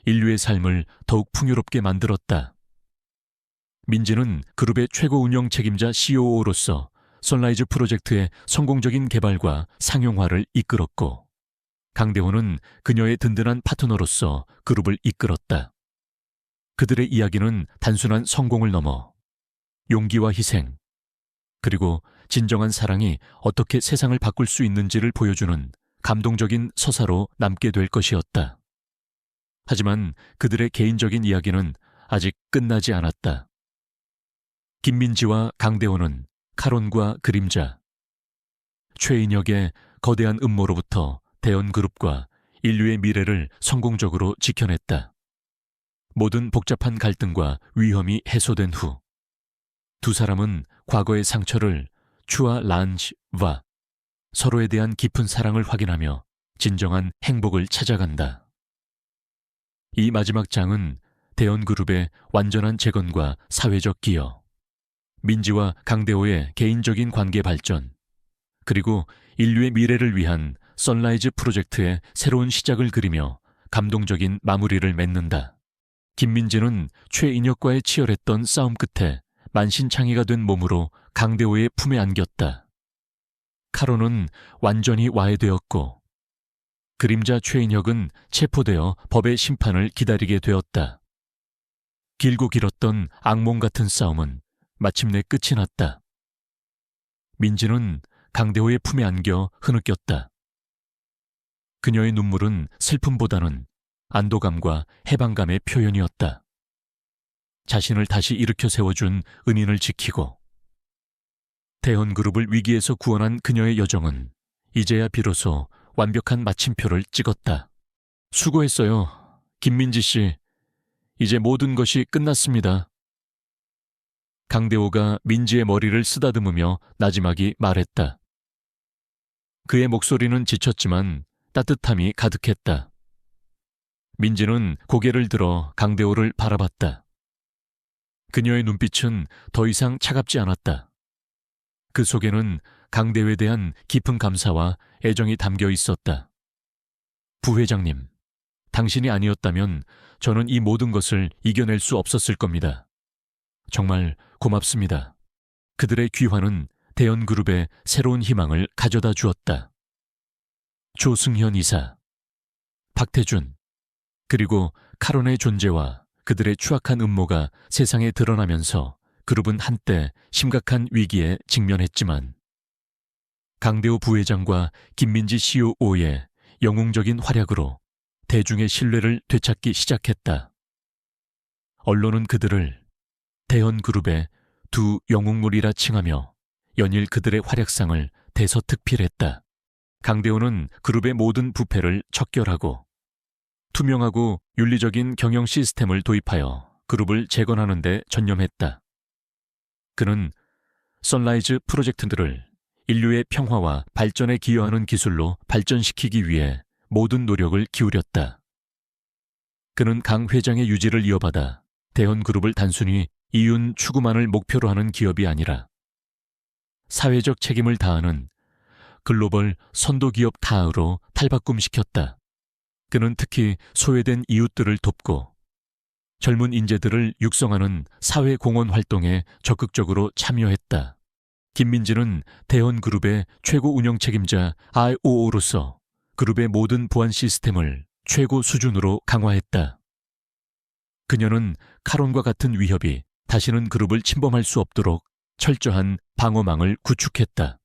A: 인류의 삶을 더욱 풍요롭게 만들었다. 민지는 그룹의 최고 운영 책임자 COO로서 선라이즈 프로젝트의 성공적인 개발과 상용화를 이끌었고 강대호는 그녀의 든든한 파트너로서 그룹을 이끌었다. 그들의 이야기는 단순한 성공을 넘어 용기와 희생, 그리고 진정한 사랑이 어떻게 세상을 바꿀 수 있는지를 보여주는 감동적인 서사로 남게 될 것이었다. 하지만 그들의 개인적인 이야기는 아직 끝나지 않았다. 김민지와 강대호는 카론과 그림자, 최인혁의 거대한 음모로부터 대원그룹과 인류의 미래를 성공적으로 지켜냈다. 모든 복잡한 갈등과 위험이 해소된 후 두 사람은 과거의 상처를 추아 란지와 서로에 대한 깊은 사랑을 확인하며 진정한 행복을 찾아간다. 이 마지막 장은 대현그룹의 완전한 재건과 사회적 기여, 민지와 강대호의 개인적인 관계 발전, 그리고 인류의 미래를 위한 선라이즈 프로젝트의 새로운 시작을 그리며 감동적인 마무리를 맺는다. 김민지는 최인혁과의 치열했던 싸움 끝에 만신창이가 된 몸으로 강대호의 품에 안겼다. 카로는 완전히 와해되었고 그림자 최인혁은 체포되어 법의 심판을 기다리게 되었다. 길고 길었던 악몽 같은 싸움은 마침내 끝이 났다. 민지는 강대호의 품에 안겨 흐느꼈다. 그녀의 눈물은 슬픔보다는 안도감과 해방감의 표현이었다. 자신을 다시 일으켜 세워준 은인을 지키고 대현그룹을 위기에서 구원한 그녀의 여정은 이제야 비로소 완벽한 마침표를 찍었다. 수고했어요, 김민지 씨. 이제 모든 것이 끝났습니다. 강대호가 민지의 머리를 쓰다듬으며 나지막이 말했다. 그의 목소리는 지쳤지만 따뜻함이 가득했다. 민지는 고개를 들어 강대호를 바라봤다. 그녀의 눈빛은 더 이상 차갑지 않았다. 그 속에는 강대호에 대한 깊은 감사와 애정이 담겨 있었다. 부회장님, 당신이 아니었다면 저는 이 모든 것을 이겨낼 수 없었을 겁니다. 정말 고맙습니다. 그들의 귀환은 대현그룹에 새로운 희망을 가져다 주었다. 조승현 이사, 박태준, 그리고 카론의 존재와 그들의 추악한 음모가 세상에 드러나면서 그룹은 한때 심각한 위기에 직면했지만 강대호 부회장과 김민지 COO의 영웅적인 활약으로 대중의 신뢰를 되찾기 시작했다. 언론은 그들을 대현그룹의 두 영웅물이라 칭하며 연일 그들의 활약상을 대서특필했다. 강대호는 그룹의 모든 부패를 척결하고 투명하고 윤리적인 경영 시스템을 도입하여 그룹을 재건하는 데 전념했다. 그는 선라이즈 프로젝트들을 인류의 평화와 발전에 기여하는 기술로 발전시키기 위해 모든 노력을 기울였다. 그는 강 회장의 유지를 이어받아 대현그룹을 단순히 이윤 추구만을 목표로 하는 기업이 아니라 사회적 책임을 다하는 글로벌 선도기업 타으로 탈바꿈시켰다. 그는 특히 소외된 이웃들을 돕고 젊은 인재들을 육성하는 사회공헌 활동에 적극적으로 참여했다. 김민지는 대현그룹의 최고 운영 책임자 IOO로서 그룹의 모든 보안 시스템을 최고 수준으로 강화했다. 그녀는 카론과 같은 위협이 다시는 그룹을 침범할 수 없도록 철저한 방어망을 구축했다.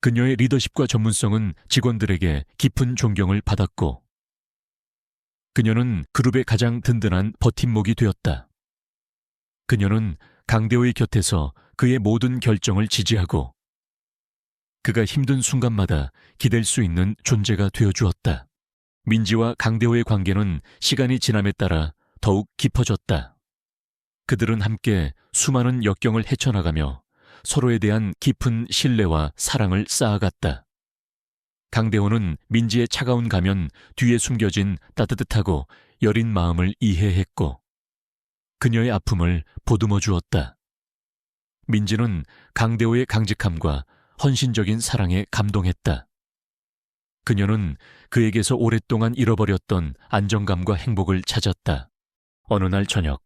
A: 그녀의 리더십과 전문성은 직원들에게 깊은 존경을 받았고 그녀는 그룹의 가장 든든한 버팀목이 되었다. 그녀는 강대호의 곁에서 그의 모든 결정을 지지하고 그가 힘든 순간마다 기댈 수 있는 존재가 되어주었다. 민지와 강대호의 관계는 시간이 지남에 따라 더욱 깊어졌다. 그들은 함께 수많은 역경을 헤쳐나가며 서로에 대한 깊은 신뢰와 사랑을 쌓아갔다. 강대호는 민지의 차가운 가면 뒤에 숨겨진 따뜻하고 여린 마음을 이해했고 그녀의 아픔을 보듬어 주었다. 민지는 강대호의 강직함과 헌신적인 사랑에 감동했다. 그녀는 그에게서 오랫동안 잃어버렸던 안정감과 행복을 찾았다. 어느 날 저녁,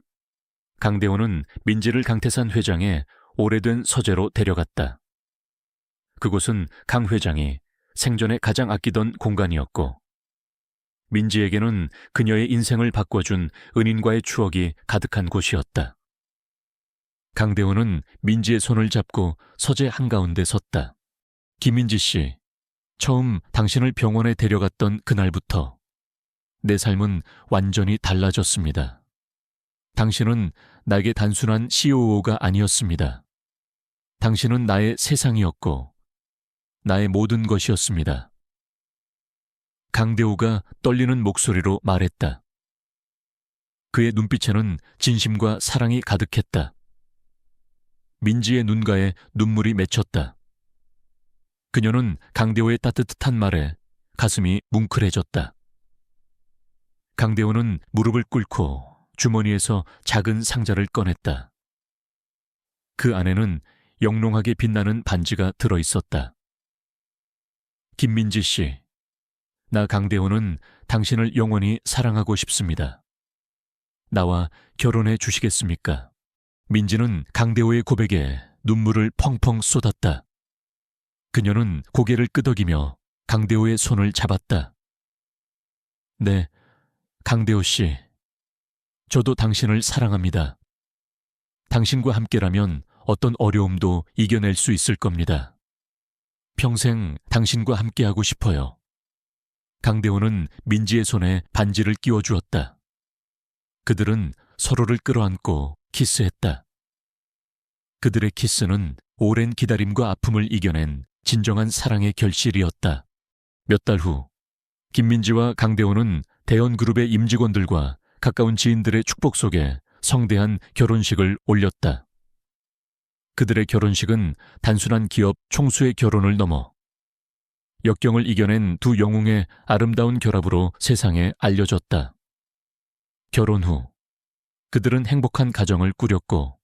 A: 강대호는 민지를 강태산 회장의 오래된 서재로 데려갔다. 그곳은 강 회장이 생전에 가장 아끼던 공간이었고 민지에게는 그녀의 인생을 바꿔준 은인과의 추억이 가득한 곳이었다. 강대호는 민지의 손을 잡고 서재 한가운데 섰다. 김민지 씨, 처음 당신을 병원에 데려갔던 그날부터 내 삶은 완전히 달라졌습니다. 당신은 나에게 단순한 COO가 아니었습니다. 당신은 나의 세상이었고 나의 모든 것이었습니다. 강대호가 떨리는 목소리로 말했다. 그의 눈빛에는 진심과 사랑이 가득했다. 민지의 눈가에 눈물이 맺혔다. 그녀는 강대호의 따뜻한 말에 가슴이 뭉클해졌다. 강대호는 무릎을 꿇고 주머니에서 작은 상자를 꺼냈다. 그 안에는 영롱하게 빛나는 반지가 들어있었다. 김민지 씨, 나 강대호는 당신을 영원히 사랑하고 싶습니다. 나와 결혼해 주시겠습니까? 민지는 강대호의 고백에 눈물을 펑펑 쏟았다. 그녀는 고개를 끄덕이며 강대호의 손을 잡았다. 네, 강대호 씨. 저도 당신을 사랑합니다. 당신과 함께라면 어떤 어려움도 이겨낼 수 있을 겁니다. 평생 당신과 함께하고 싶어요. 강대호는 민지의 손에 반지를 끼워주었다. 그들은 서로를 끌어안고 키스했다. 그들의 키스는 오랜 기다림과 아픔을 이겨낸 진정한 사랑의 결실이었다. 몇 달 후, 김민지와 강대호는 대원그룹의 임직원들과 가까운 지인들의 축복 속에 성대한 결혼식을 올렸다. 그들의 결혼식은 단순한 기업 총수의 결혼을 넘어 역경을 이겨낸 두 영웅의 아름다운 결합으로 세상에 알려졌다. 결혼 후 그들은 행복한 가정을 꾸렸고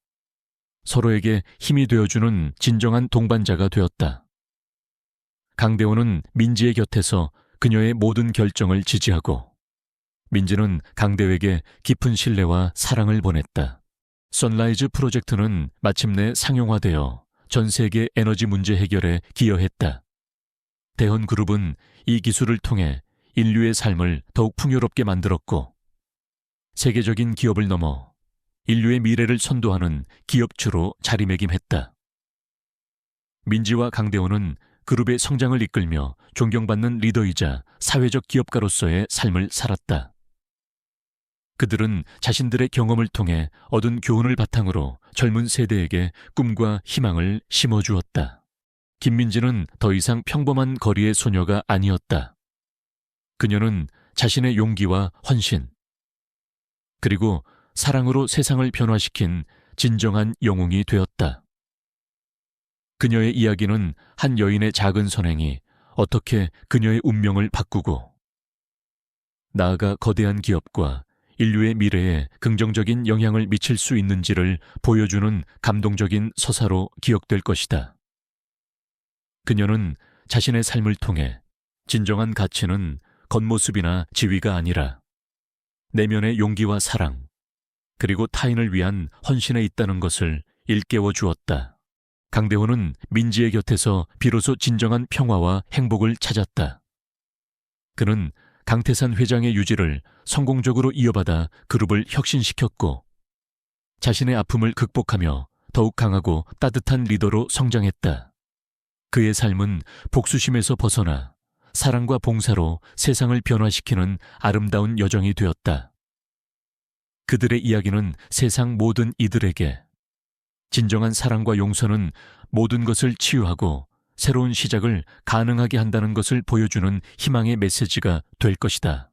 A: 서로에게 힘이 되어주는 진정한 동반자가 되었다. 강대호는 민지의 곁에서 그녀의 모든 결정을 지지하고 민지는 강대호에게 깊은 신뢰와 사랑을 보냈다. 선라이즈 프로젝트는 마침내 상용화되어 전 세계 에너지 문제 해결에 기여했다. 대헌그룹은 이 기술을 통해 인류의 삶을 더욱 풍요롭게 만들었고 세계적인 기업을 넘어 인류의 미래를 선도하는 기업주로 자리매김했다. 민지와 강대호는 그룹의 성장을 이끌며 존경받는 리더이자 사회적 기업가로서의 삶을 살았다. 그들은 자신들의 경험을 통해 얻은 교훈을 바탕으로 젊은 세대에게 꿈과 희망을 심어주었다. 김민지는 더 이상 평범한 거리의 소녀가 아니었다. 그녀는 자신의 용기와 헌신, 그리고 사랑으로 세상을 변화시킨 진정한 영웅이 되었다. 그녀의 이야기는 한 여인의 작은 선행이 어떻게 그녀의 운명을 바꾸고 나아가 거대한 기업과 인류의 미래에 긍정적인 영향을 미칠 수 있는지를 보여주는 감동적인 서사로 기억될 것이다. 그녀는 자신의 삶을 통해 진정한 가치는 겉모습이나 지위가 아니라 내면의 용기와 사랑, 그리고 타인을 위한 헌신에 있다는 것을 일깨워 주었다. 강대호는 민지의 곁에서 비로소 진정한 평화와 행복을 찾았다. 그는 강태산 회장의 유지를 성공적으로 이어받아 그룹을 혁신시켰고 자신의 아픔을 극복하며 더욱 강하고 따뜻한 리더로 성장했다. 그의 삶은 복수심에서 벗어나 사랑과 봉사로 세상을 변화시키는 아름다운 여정이 되었다. 그들의 이야기는 세상 모든 이들에게 진정한 사랑과 용서는 모든 것을 치유하고 새로운 시작을 가능하게 한다는 것을 보여주는 희망의 메시지가 될 것이다.